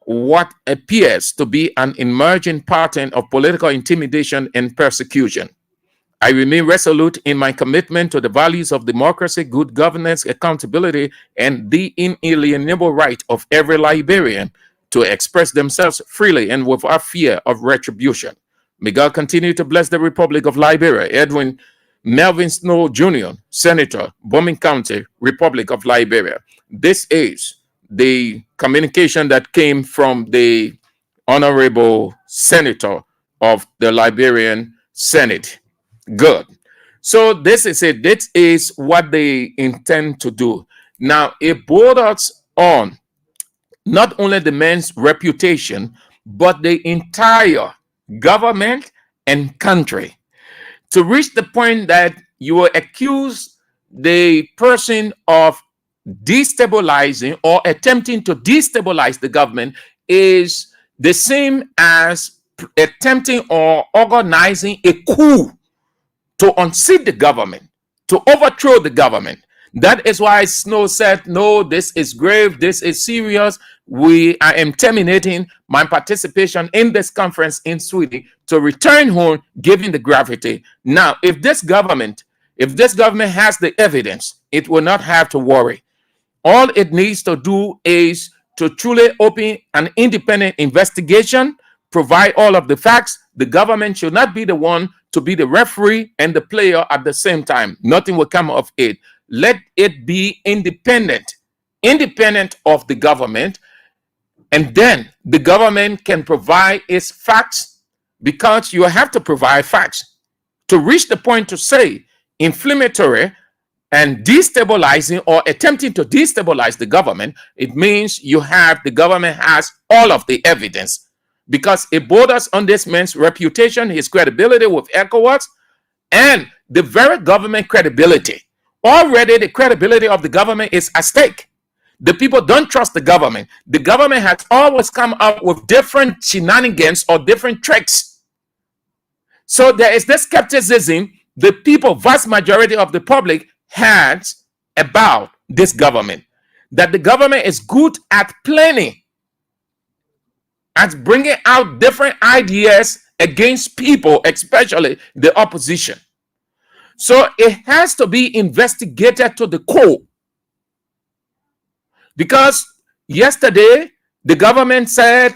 F: what appears to be an emerging pattern of political intimidation and persecution. I remain resolute in my commitment to the values of democracy, good governance, accountability, and the inalienable right of every Liberian to express themselves freely and without fear of retribution. May God continue to bless the Republic of Liberia. Edwin Melvin Snow Jr., Senator, Bombing County, Republic of Liberia. This is the communication that came from the Honorable Senator of the Liberian Senate. Good. So this is it. This is what they intend to do. Now, it borders on not only the man's reputation, but the entire government and country, to reach the point that you will accuse the person of destabilizing or attempting to destabilize the government is the same as attempting or organizing a coup to unseat the government, to overthrow the government. That is why Snow said, no, this is grave, this is serious. I am terminating my participation in this conference in Sweden to return home, given the gravity. Now, if this government has the evidence, it will not have to worry. All it needs to do is to truly open an independent investigation, provide all of the facts. The government should not be the one to be the referee and the player at the same time. Nothing will come of it. Let it be independent of the government, and then the government can provide its facts, because you have to provide facts to reach the point to say inflammatory and destabilizing or attempting to destabilize the government. It means the government has all of the evidence, because it borders on this man's reputation, his credibility with ECOWAS, and the very government credibility. Already the credibility of the government is at stake. The people don't trust the government. The government has always come up with different shenanigans or different tricks. So there is this skepticism the people, vast majority of the public, has about this government. That the government is good at planning, at bringing out different ideas against people, especially the opposition. So it has to be investigated to the core. Because yesterday, the government said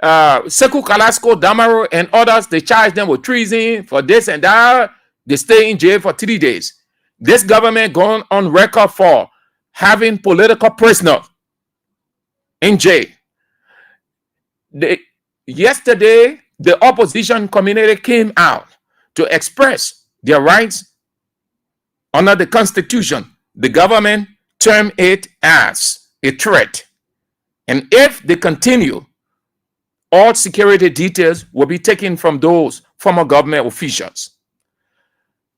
F: Sekou Kalasko, Damaro, and others, they charged them with treason for this and that. They stay in jail for 3 days. This government gone on record for having political prisoners in jail. Yesterday, the opposition community came out to express their rights under the Constitution. The government termed it as a threat. And if they continue, all security details will be taken from those former government officials.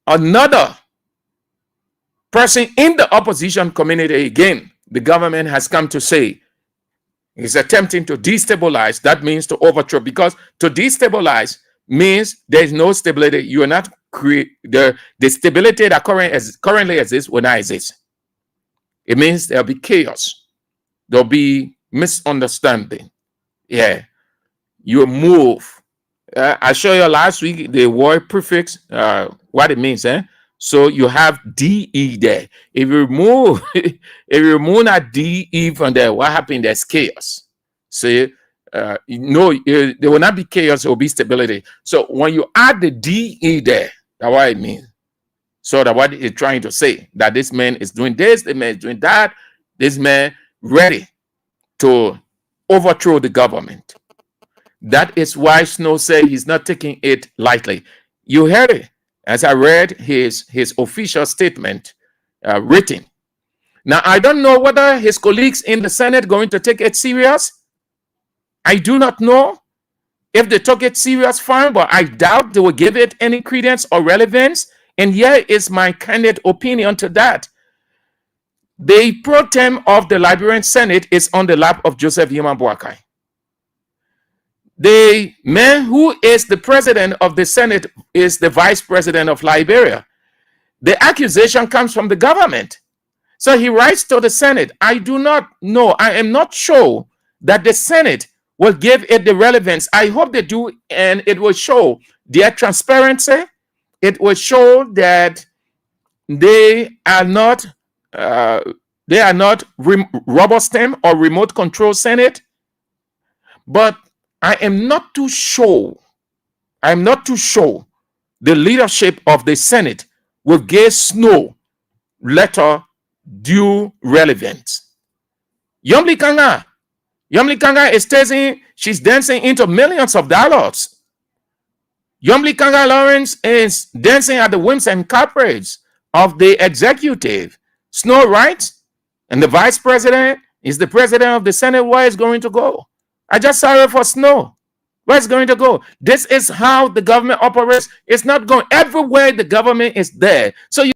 F: Another person in the opposition community, again, the government has come to say is attempting to destabilize. That means to overthrow, because to destabilize means there is no stability. You are not the stability that currently exists will not exist. It means there'll be chaos. There'll be misunderstanding. Yeah. You move. I showed you last week the word prefix, what it means. So you have DE there. If you remove that DE from there, what happened? There's chaos. See, there will not be chaos, there will be stability. So when you add the DE there, that's what it means. So that what it's trying to say, that this man is doing this, this man is doing that, this man ready to overthrow the government. That is why Snow said he's not taking it lightly. You heard it as I read his official statement written. Now, I don't know whether his colleagues in the Senate going to take it serious. I do not know. If they took it serious, fine, but I doubt they will give it any credence or relevance. And here is my candid opinion to that. The pro tem of the Liberian Senate is on the lap of Joseph Yuma Boakai. The man who is the president of the Senate is the vice president of Liberia. The accusation comes from the government. So he writes to the Senate, I do not know, I am not sure that the Senate will give it the relevance. I hope they do, and it will show their transparency. It will show that they are not rubber stamp or remote control Senate. But I am not too sure. I'm not too sure the leadership of the Senate will give Snow letter due relevance. Yomli Kanga is dancing, she's dancing into millions of dollars. Yomli Kanga Lawrence is dancing at the whims and caprices of the executive. Snow writes, and the vice president is the president of the Senate. Where is going to go? I just sorry for Snow. Where is going to go? This is how the government operates. It's not going everywhere. The government is there. So you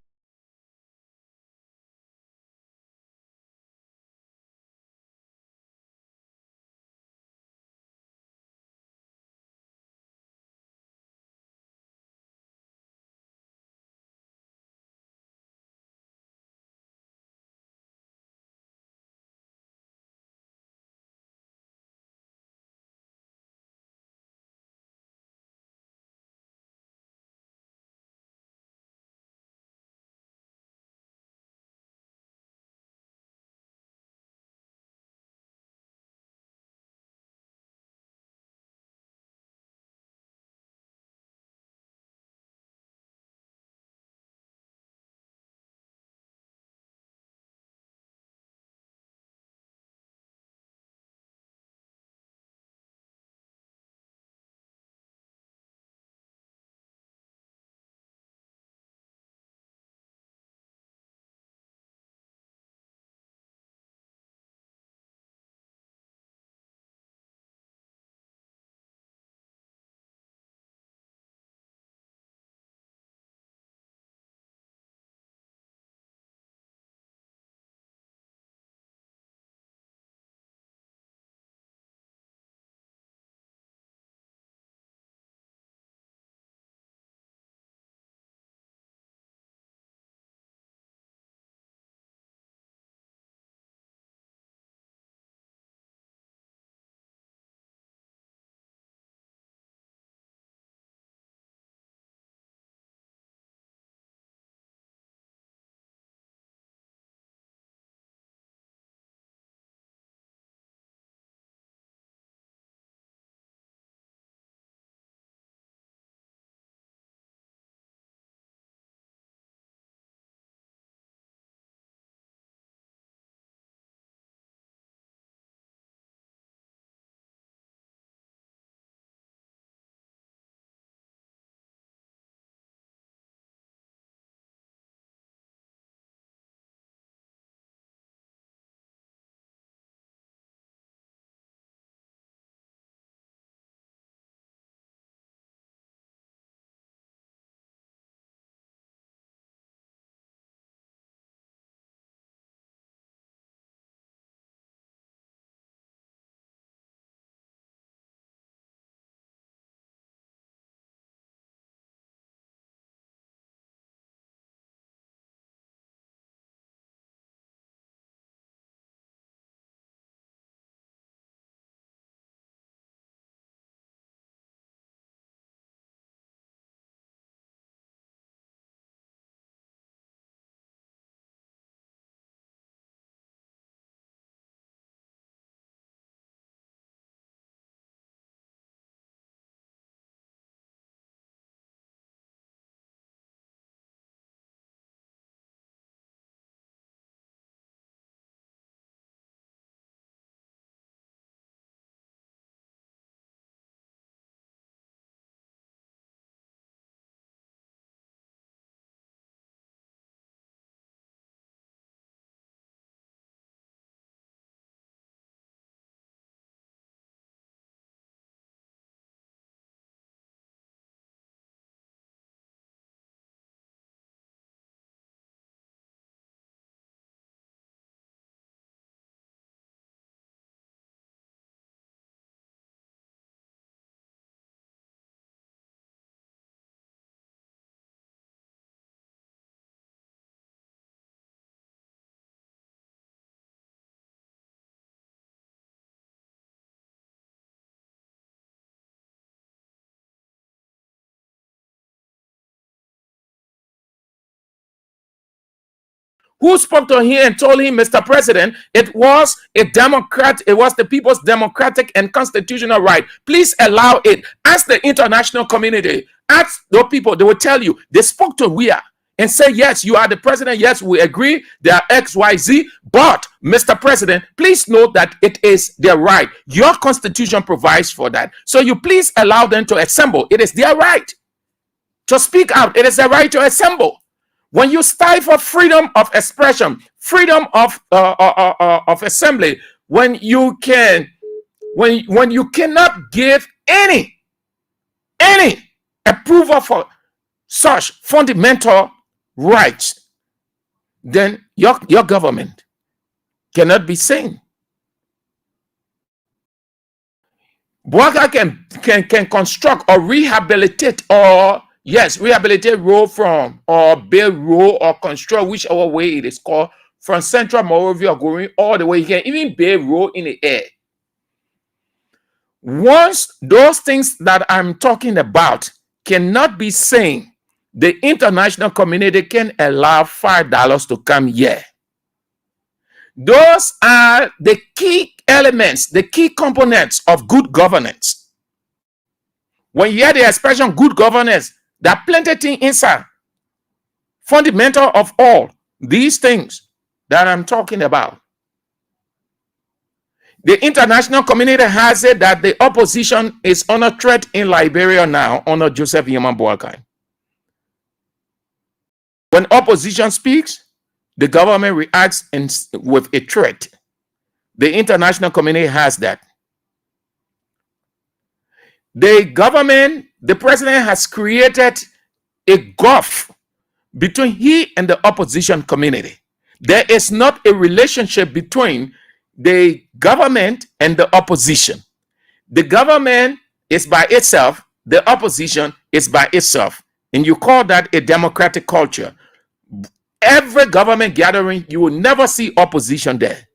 F: Who spoke to him and told him, Mr. President, it was a Democrat, it was the people's democratic and constitutional right. Please allow it. Ask the international community, ask the people, they will tell you. They spoke to Weah and say, yes, you are the president. Yes, we agree. There are XYZ. But, Mr. President, please note that it is their right. Your constitution provides for that. So you please allow them to assemble. It is their right to speak out. It is their right to assemble. When you stifle freedom of expression, freedom of assembly, when you cannot give any approval for such fundamental rights, then your government cannot be sane. Boaka can construct or rehabilitate or rehabilitate road from or build road or construct whichever way it is called from Central Monrovia going all the way. He can even build road in the air. Once those things that I'm talking about cannot be seen, the international community can allow $5 to come here. Those are the key elements, the key components of good governance. When you hear the expression good governance, there are plenty of things inside. Fundamental of all these things that I'm talking about. The international community has said that the opposition is under threat in Liberia now under Joseph Yeman Boakai. When opposition speaks, the government reacts with a threat. The international community has that. The government, the president has created a gulf between he and the opposition community. There is not a relationship between the government and the opposition. The government is by itself, the opposition is by itself. And you call that a democratic culture. Every government gathering, you will never see opposition there.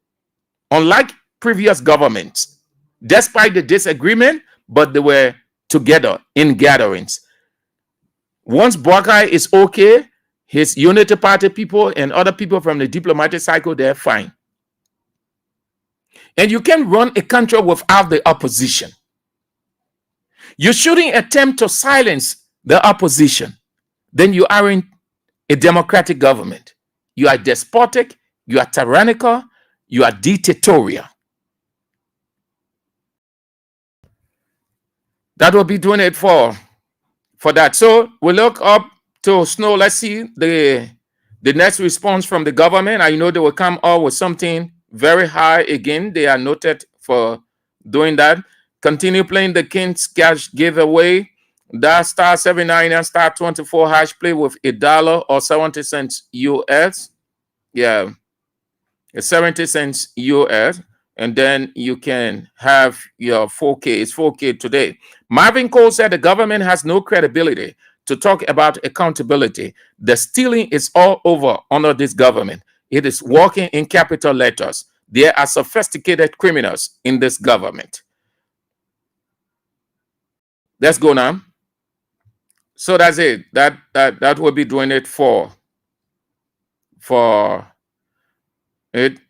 F: Unlike previous governments, despite the disagreement, but they were together in gatherings. Once Boakai is okay, his Unity Party people and other people from the diplomatic cycle, they're fine. And you can run a country without the opposition. You shouldn't attempt to silence the opposition. Then you aren't a democratic government. You are despotic, you are tyrannical, you are dictatorial. That will be doing it for that. So we look up to Snow. Let's see the next response from the government. I know they will come up with something very high again. They are noted for doing that. Continue playing the King's Cash giveaway. That star 79 and star 24 hash play with $1 or 70 cents US. Yeah, it's 70 cents US. And then you can have your 4K. It's 4K today. Marvin Cole said the government has no credibility to talk about accountability. The stealing is all over under this government. It is walking in capital letters. There are sophisticated criminals in this government. Let's go now. So that's it. That will be doing it for it.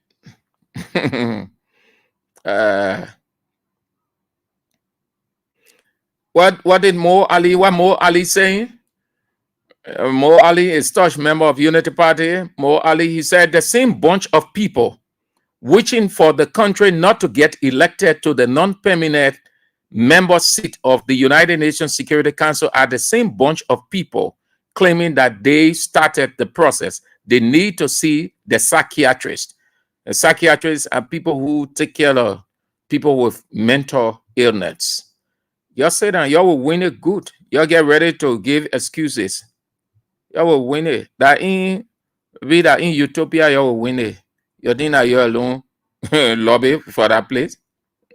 F: What did Mo Ali saying? Mo Ali is such member of Unity Party. Mo Ali, he said the same bunch of people wishing for the country not to get elected to the non-permanent member seat of the United Nations Security Council are the same bunch of people claiming that they started the process. They need to see the psychiatrist. The psychiatrists are people who take care of people with mental illness. Y'all say that y'all will win it good. Y'all get ready to give excuses. Y'all will win it. That in Utopia, y'all will win it. You think that you're alone lobby for that place?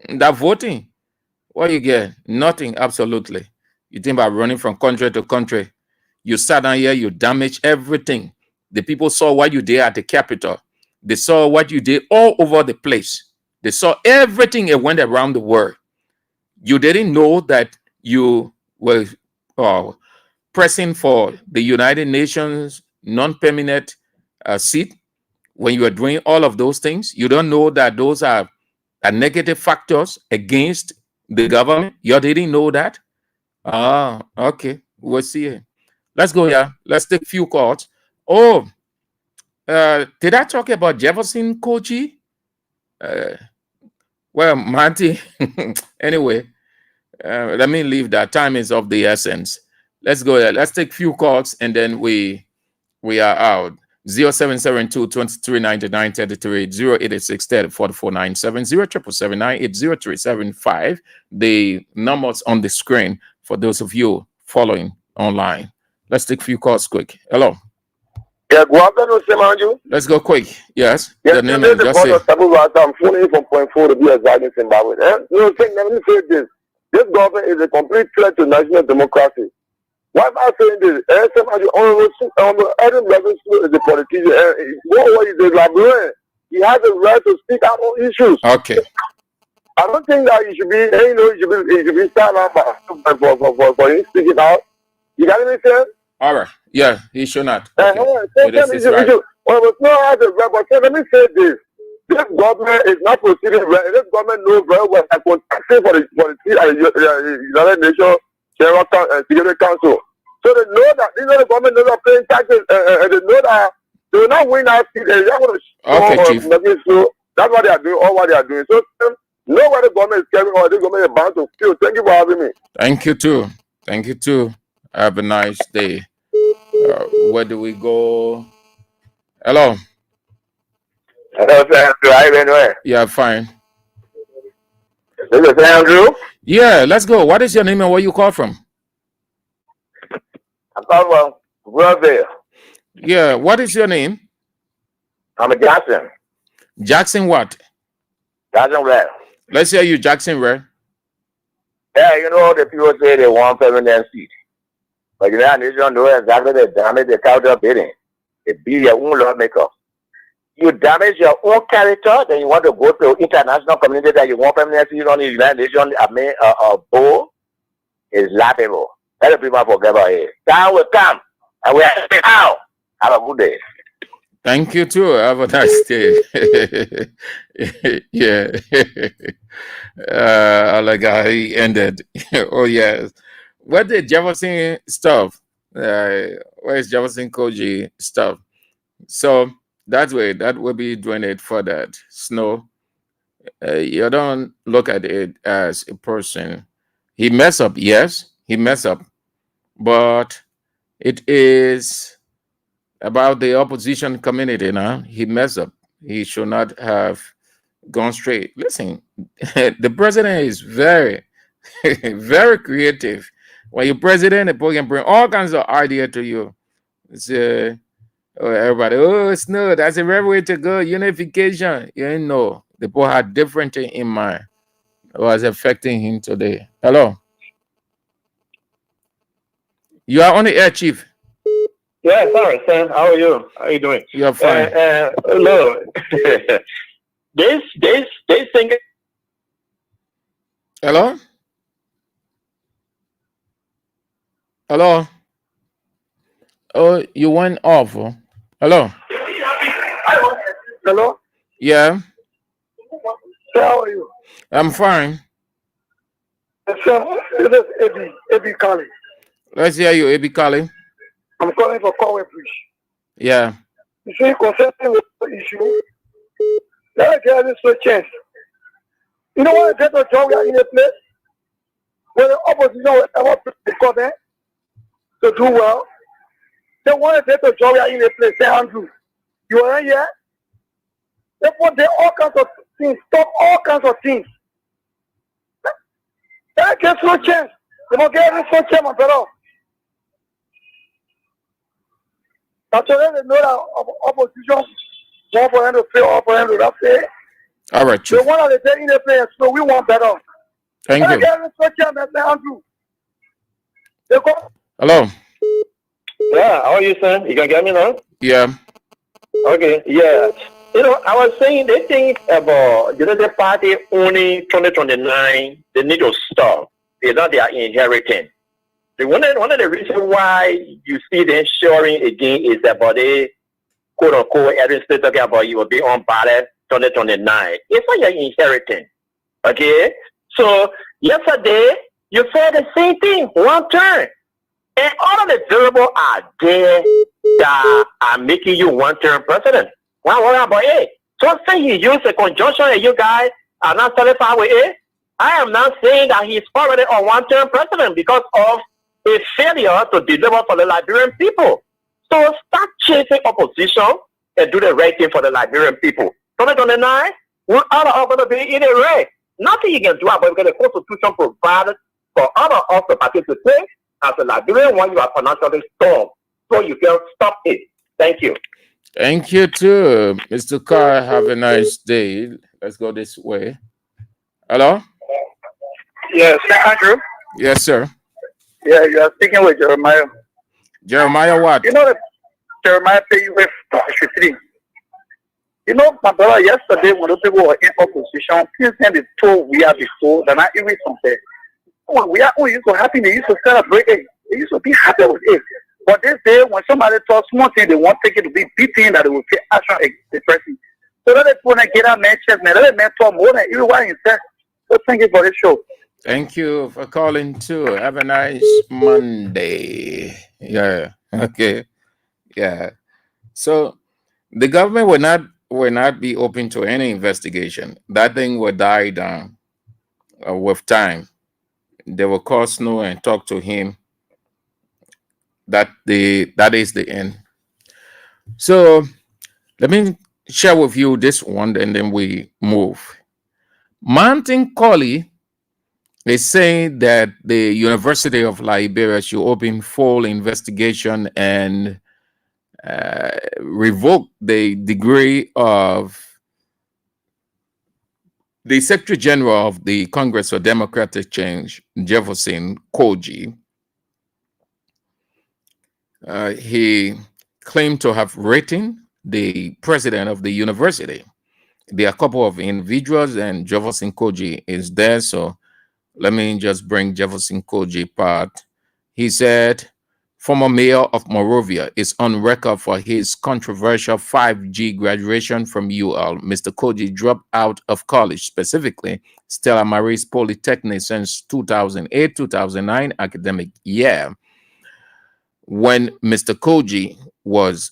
F: That voting. What you get? Nothing, absolutely. You think about running from country to country. You sat down here, you damage everything. The people saw what you did at the Capitol. They saw what you did all over the place. They saw everything that went around the world. You didn't know that you were pressing for the United Nations non-permanent seat. when you are doing all of those things, you don't know that those are negative factors against the government. You didn't know that? Ah, okay. We'll see. Let's go, yeah. Let's take a few calls. Oh, did I talk about Jefferson Koji? Well, Monty, anyway, let me leave that. Time is of the essence. Let's go there. Let's take a few calls and then we are out. 0772 23 99 33 086 30 44 97 0777 The numbers on the screen for those of you following online. Let's take a few calls quick. Hello.
J: Yeah, go after Semanju.
F: Let's go quick. Yes.
J: Yes,
F: The name
J: this
F: is
J: is
F: just say.
J: I'm phoning from point 4 to be exact in Zimbabwe. You think, let me say this. This government is a complete threat to national democracy. Why am I saying this? Adam Robinson is a politician. What is a Liberian? He has a right to speak out on issues.
F: Okay.
J: I don't think that he should be, he should be stand up for him speaking out. You got me saying?
F: All right. Yeah, he should not. Okay. It is his right.
J: Well, it's not as a rebel. Let me say this. This government is not proceeding well. This government knows very well that contracting for the United Nations General Security Council. So they know that the government knows are paying taxes and they know that they will not win that seat. And they're going to
F: Okay, Chief.
J: So that's what they are doing, all what they are doing. So know where the government is carrying or this government is bound to steal. Thank you for having me.
F: Thank you too. Thank you too. Have a nice day. Where do we go? Hello.
J: Hello, sir. Andrew.
F: Yeah, fine.
J: This is Andrew.
F: Yeah, let's go. What is your name and where you call from?
J: I'm calling from Greenville.
F: Yeah, what is your name?
J: I'm a Jackson.
F: Jackson what?
J: Jackson Red.
F: Let's hear you, Jackson Red.
J: Yeah, you know, the people say they want permanent seat. But the United Nations know exactly the damage they counter bidding. They be your own lawmaker. You damage your own character, then you want to go to international community that you want permanent seat on the United Nations board is laughable. Let the people forget about it. Time will come, and we have to out. Have a good day.
F: Thank you too. Have a nice day. Yeah. I like how he ended. Oh yes. What did Jefferson stuff? Where's Jefferson Koji stuff? So that way, that will be doing it for that. Snow. You don't look at it as a person. He messed up, yes, he messed up. But it is about the opposition community now. He messed up. He should not have gone straight. Listen, the president is very, very creative. When you're president, the people can bring all kinds of ideas to you. It's everybody, it's no, that's a very way to go. Unification. You know, the people had different thing in mind. It was affecting him today. Hello. You are on the air, Chief.
H: Yeah, sorry, Sam. How are you? How are you doing?
F: You're fine.
H: Look, this thing.
F: Hello? Hello? Oh, you went off. Oh. Hello?
J: Hello?
F: Yeah,
J: How are you?
F: I'm fine.
J: Sir, this is Ebi Kali.
F: Let's hear you, A.B. Kali.
J: I'm calling for Conway Bridge.
F: Yeah.
J: You see, concerning the issue, let me this a chance. You know what? There's a job we are in a place where the opposition will ever the government to do well. They want to take a job we are in a place. Say, Andrew, you are here. They put there all kinds of things, stop all kinds of things. That gets no chance. They don't get any no chance, my brother. That's why they know that opposition want for them to fail, want for them to not fail.
F: All right,
J: They
F: Chief.
J: want to take in the players, so we want better.
F: Thank you.
J: Andrew. They go.
F: Hello.
H: Yeah, how are you, Sam? You can get me now?
F: Yeah.
H: Okay, yeah. You know, I was saying they think about the party only 2029. They need to stop. It's not their inheritance. One of the reasons why you see them sharing again is about the quote unquote, every state talking about you will be on ballot 2029. It's not your inheritance. Okay? So yesterday you said the same thing, one term. And all of the variables are there that are making you one term president. Why worry about it? So say you use a conjunction and you guys are not satisfied with it. I am not saying that he's already on one term president because of a failure to deliver for the Liberian people. So start chasing opposition and do the right thing for the Liberian people. 2029, we are going to be in a race. Nothing you can do about it because the Constitution provides for all of us to participate. As a Liberian, when you are financially strong, so you can stop it. Thank you.
F: Thank you too, Mr. Carr. Have a nice day. Let's go this way. Hello?
J: Yes, Andrew.
F: Yes, sir.
J: Yeah, you are speaking with Jeremiah.
F: Jeremiah what?
J: You know that Jeremiah pay you with 53. You know, my brother, yesterday when those people were in opposition, since then they told Weah before that not even something. When we used to happy, they used to celebrate it. They used to be happy with it. But this day, when somebody talks small thing, they want to take it to be beaten, that they will take action against the person. So let us want to get our man chest, man. Let us man talk more than everyone he said. So thank you for this show.
F: Thank you for calling too. Have a nice Monday. Yeah. Okay. Yeah. So the government will not be open to any investigation. That thing will die down with time. They will call Snow and talk to him. That is the end. So let me share with you this one, and then we move. Mountain Colley is saying that the University of Liberia should open full investigation and revoke the degree of the Secretary General of the Congress for Democratic Change, Jefferson Koji. He claimed to have written the president of the university. There are a couple of individuals, and Jefferson Koji is there. So let me just bring Jefferson Koji part. He said, former mayor of Monrovia is on record for his controversial 5G graduation from UL. Mr. Koji dropped out of college, specifically Stella Maris Polytechnic, since 2008-2009 academic year. When Mr. Koji was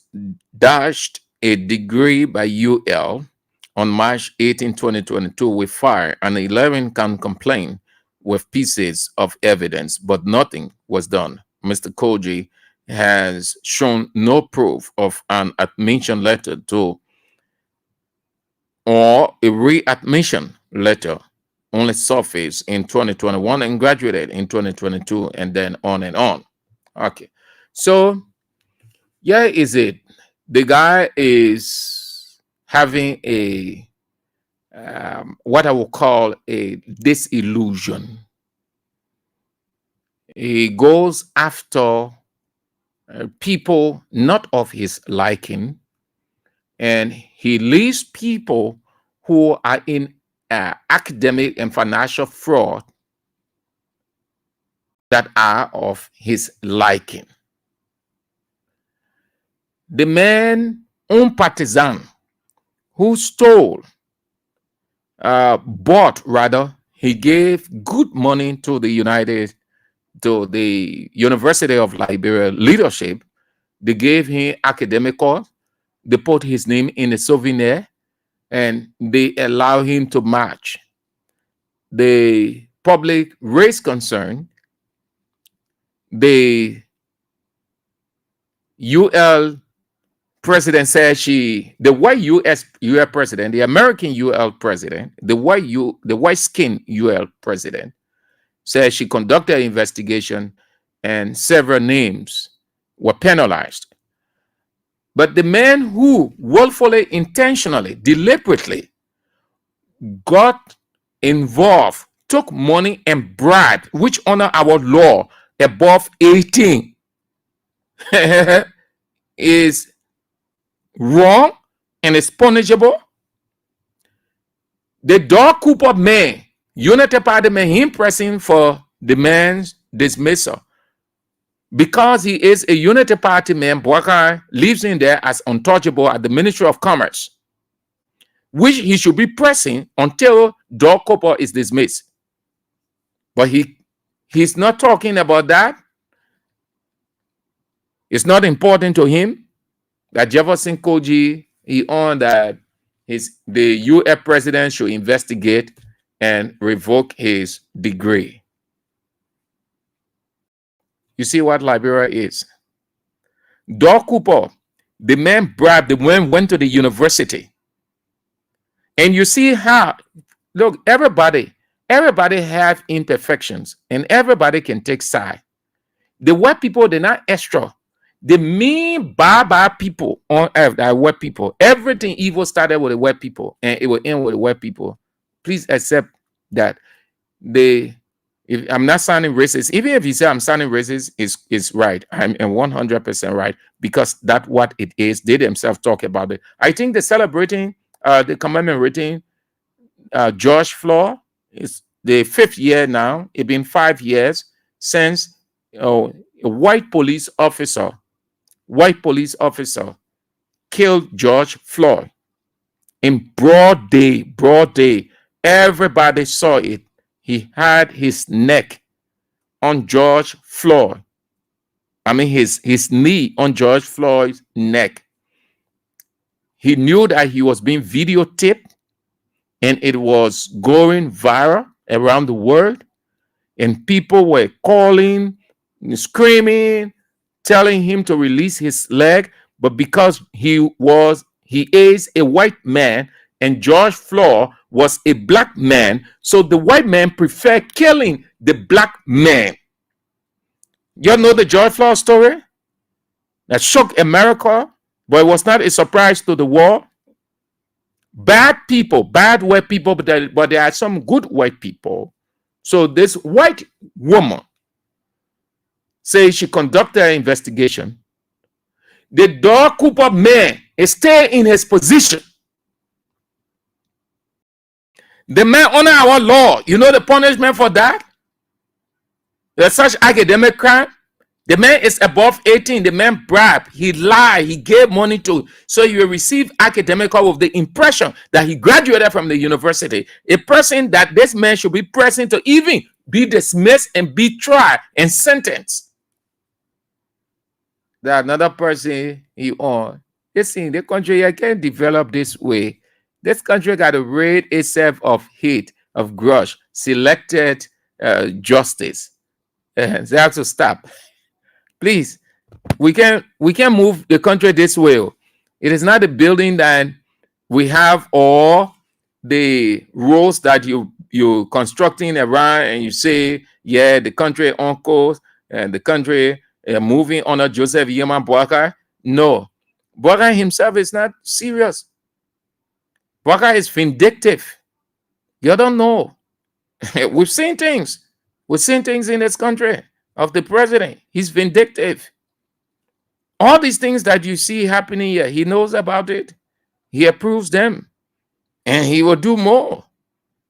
F: dashed a degree by UL on March 18, 2022 with fire, an 11-count complaint with pieces of evidence, but nothing was done. Mr. Koji has shown no proof of an admission letter to or a readmission letter, only surfaced in 2021 and graduated in 2022, and then on and on. Okay. So, yeah, is it? The guy is having a, what I will call a disillusion. He goes after people not of his liking, and he leaves people who are in academic and financial fraud that are of his liking. The man, un partisan, who stole, he gave good money to the University of Liberia leadership. They gave him academic course. They put his name in a souvenir, and they allow him to march. The public raised concern. The UL president said the white US president, the American UL president, the white skin UL president said she conducted an investigation and several names were penalized. But the man who willfully, intentionally, deliberately got involved, took money and bribed, which honor our law above 18, is wrong and is punishable. The dog Cooper man, Unity Party man, him pressing for the man's dismissal. Because he is a Unity Party man, Boubacar lives in there as untouchable at the Ministry of Commerce, which he should be pressing until Doc Cooper is dismissed. But he's not talking about that. It's not important to him that Jefferson Koji, he on that the US president should investigate and revoke his degree. You see what Liberia is. Doc Cooper, the man bribed, the man went to the university. And you see how, look, everybody have imperfections and everybody can take side. The white people, they're not extra. The mean bad people on earth are white people. Everything evil started with the white people and it will end with the white people. Please accept that. If I'm not sounding racist, even if you say I'm sounding racist, is right. I'm 100% right, because that's what it is. They themselves talk about it. I think they're celebrating, the commemorating George Floyd. It's the 5th year now. It's been 5 years since a white police officer killed George Floyd in broad day. Everybody saw it. He had his neck on George Floyd. I mean, his knee on George Floyd's neck. He knew that he was being videotaped and it was going viral around the world. And people were calling, screaming, telling him to release his leg. But because he is a white man and George Floyd was a black man, so the white man preferred killing the black man. You know the George Floyd story? That shook America, but it was not a surprise to the world. Bad people, bad white people, but there are some good white people. So this white woman says she conducted an investigation. The Doc Cooper man is still in his position. The man honor our law. You know the punishment for that? There's such academic crime. The man is above 18. The man bribed. He lied. He gave money to. So you will receive academic with the impression that he graduated from the university. A person that this man should be present to even be dismissed and be tried and sentenced. That another person he on. Listen, the country I can't develop this way. This country got to rid itself of hate, of grudge, selected justice. They have to stop. Please, we can move the country this way. It is not the building that we have or the roads that you're constructing around and you say, yeah, the country uncles and the country moving under Joseph Yeman Boubacar. No, Boubacar himself is not serious. Boubacar is vindictive. You don't know. We've seen things. We've seen things in this country of the president. He's vindictive. All these things that you see happening here, he knows about it. He approves them. And he will do more.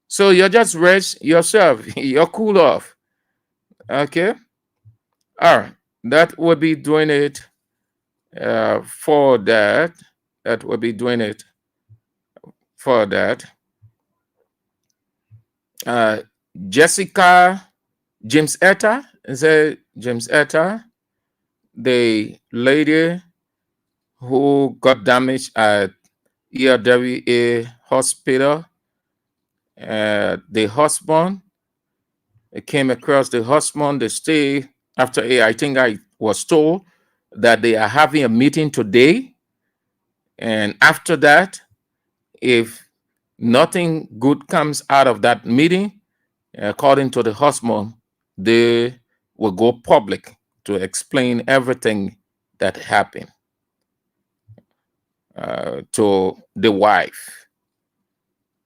F: So you just rest yourself. You're cool off. Okay? All right. That will be doing it for that. That will be doing it for that. Jessica James Etta, is it James Etta, the lady who got damaged at ERWA hospital. The husband, it came across the husband. They stay after I think I was told that they are having a meeting today. And after that, if nothing good comes out of that meeting, according to the husband, they will go public to explain everything that happened to the wife.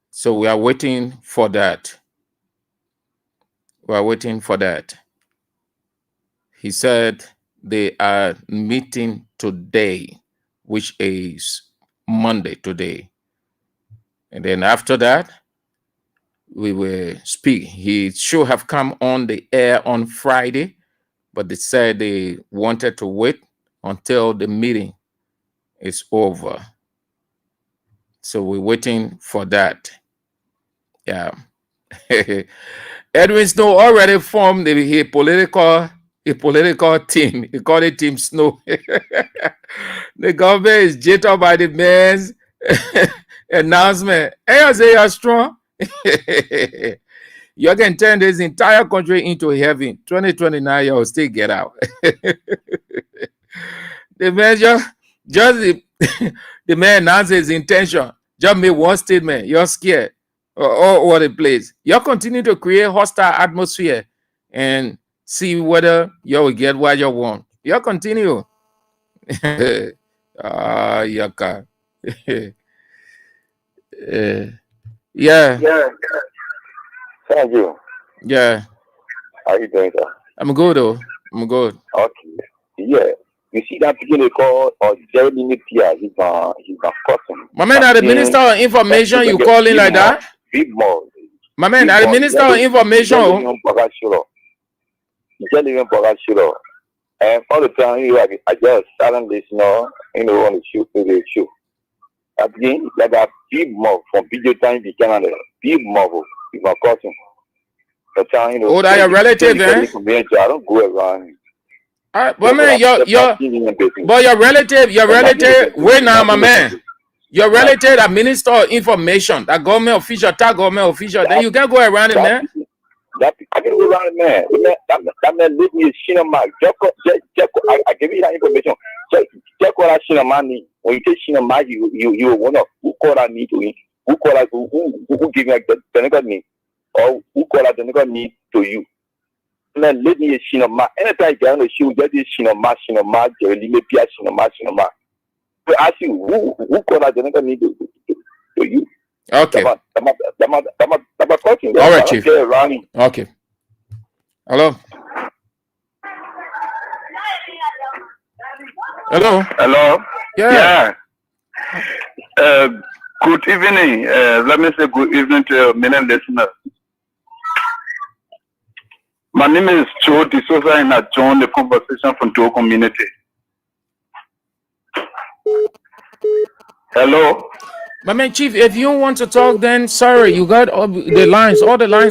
F: So we are waiting for that. We are waiting for that. He said they are meeting today, which is Monday today. And then after that, we will speak. He should have come on the air on Friday, but they said they wanted to wait until the meeting is over. So we're waiting for that. Yeah. Edwin Snow already formed a political team. He called it Team Snow. The government is jittered by the man's announcement. Hey, I say you're strong. You can turn this entire country into heaven. 2029, you'll still get out. The man just the man announced his intention. Just made one statement. You're scared. All over the place. You continue to create hostile atmosphere and see whether you will get what you want. You continue. Yaka. Yeah.
H: Thank you.
F: Yeah.
H: How you doing, sir?
F: I'm good, though. I'm good.
H: Okay. Yeah. You see that people they call or Jeremy Pierre, he's a cousin.
F: My man, are the Minister of Information you calling like that?
H: Big more.
F: My man, are the Minister of Information?
H: And all the time, I just silent listener, on the show, the show. Again, like a big mob from video time to Canada. Big mob is my cousin. But
F: oh, that your relative, eh?
H: I don't go around.
F: But man, your relative, wait now, my man. Your relative, a Minister of Information, that government official, then you can go around it, man.
H: That I can go around it, man. That man leave me a Shinama. I give you that information. Check what I Shinama need. When you say Shinama, you want to who call that need to him? Who call that who give me the nigga need? Or who call that the nigga need to you? Man, let me a Shinama. Anytime I get on the show, get this Shinama, Jerry, maybe a Shinama. So ask you, who call that the nigga need to you?
F: Okay. All right, Chief. Okay. Hello.
M: Hello.
F: Yeah.
M: Good evening. Let me say good evening to many listeners. My name is Joe D'Souza, and I joined the conversation from Joe community. Hello.
F: My man, Chief, if you want to talk, then sorry, you got all the lines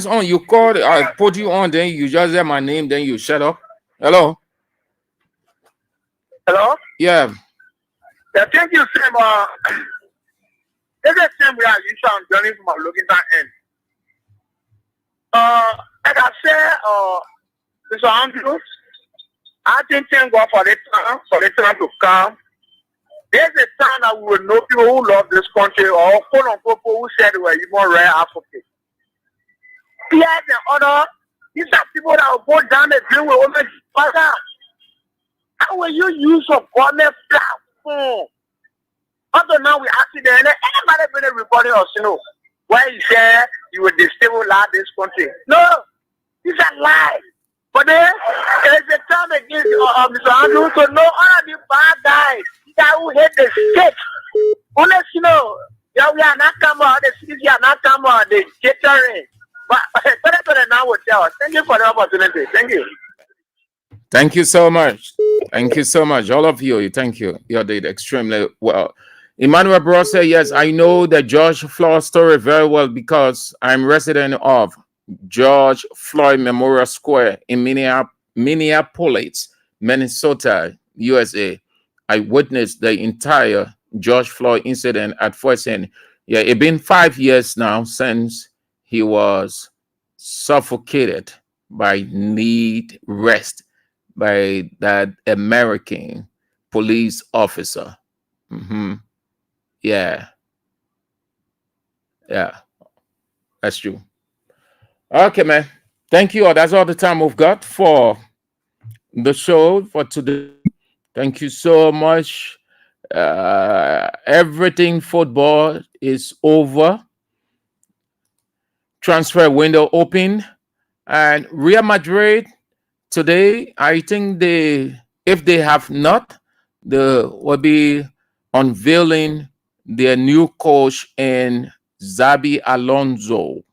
F: on. You called, I put you on, then you just said my name, then you shut up. Hello.
J: Hello?
F: Yeah.
J: I think you said, every time we are using journey from looking at end. Like I said, Mr. Andrews, I think thank God for the time to come. There's a time that we will know people who love this country or quote unquote who said they were even rare Africans. Pierre and other, these are people that will go down the drain with women. Father, how will you use a government platform? Other now we accident, anybody been recording us, where you say you will destabilize this country. No, these are lies. But then there's a time against Mr. Andrews to know all of the bad guys that who hate the state. Unless we are not coming out, the cities are not coming out, the catering. But better now will tell us. Thank you for the opportunity. Thank you.
F: Thank you so much. Thank you so much. All of you, thank you. You did extremely well. Emmanuel Bro said, yes, I know the George Floyd story very well because I'm resident of George Floyd Memorial Square in Minneapolis, Minnesota, USA. I witnessed the entire George Floyd incident at first hand. Yeah, it's been 5 years now since he was suffocated by need rest by that American police officer. Yeah, that's true. Okay, man. Thank you. That's all the time we've got for the show for today. Thank you so much. Everything football is over. Transfer window open. And Real Madrid today, I think if they have not, they will be unveiling their new coach in Xabi Alonso.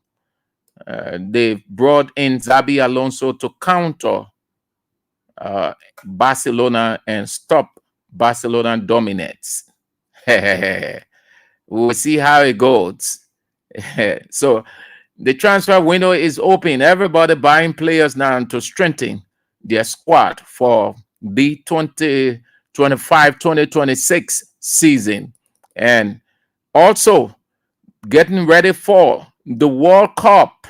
F: They brought in Xabi Alonso to counter Barcelona and stop Barcelona dominance. We'll see how it goes. So the transfer window is open. Everybody buying players now to strengthen their squad for the 2025-2026 season. And also getting ready for the World Cup.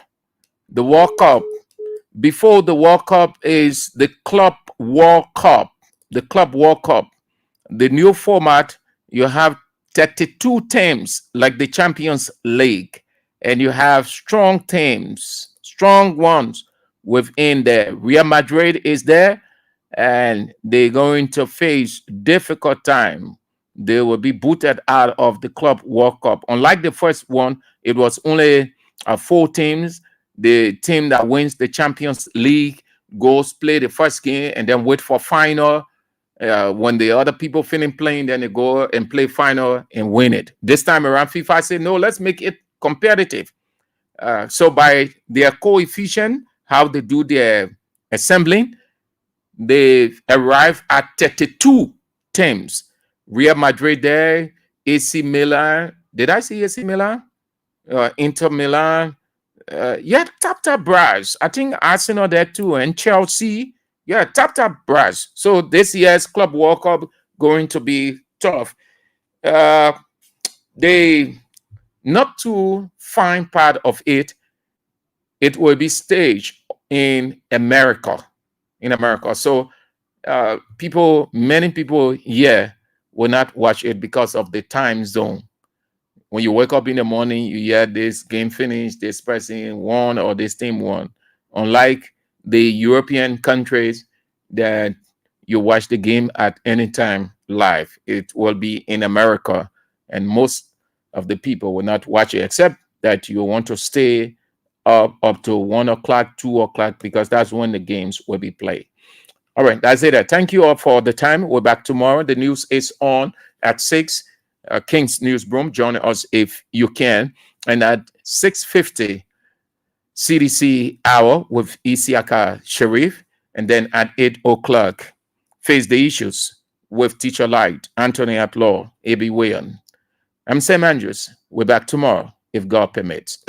F: The World Cup. Before the World Cup is the Club World Cup. The Club World Cup. The new format, you have 32 teams like the Champions League, and you have strong teams, strong ones within there. Real Madrid is there, and they're going to face difficult time. They will be booted out of the Club World Cup. Unlike the first one, it was only 4 teams. The team that wins the Champions League goes play the first game and then wait for final. When the other people finish playing, then they go and play final and win it. This time around, FIFA said, no, let's make it competitive. So by their coefficient, how they do their assembling, they arrive at 32 teams. Real Madrid there, AC Milan. Did I see AC Milan? Inter Milan. Yeah, top brass. I think Arsenal there too, and Chelsea. Yeah, top brass. So this year's Club World Cup going to be tough. They not too fine part of it. It will be staged in America. So many people here will not watch it because of the time zone. When you wake up in the morning, you hear this game finished, this person won or this team won. Unlike the European countries that you watch the game at any time live, it will be in America, and most of the people will not watch it, except that you want to stay up to 1 o'clock, 2 o'clock, because that's when the games will be played. All right, that's it. Thank you all for the time. We're back tomorrow. The news is on at 6. King's Newsroom, join us if you can. And at 6:50, CDC Hour with Isiaka Sharif. And then at 8 o'clock, Face the Issues with Teacher Light, Anthony Applaw, A.B. Weah. I'm Sam Andrews. We're back tomorrow, if God permits.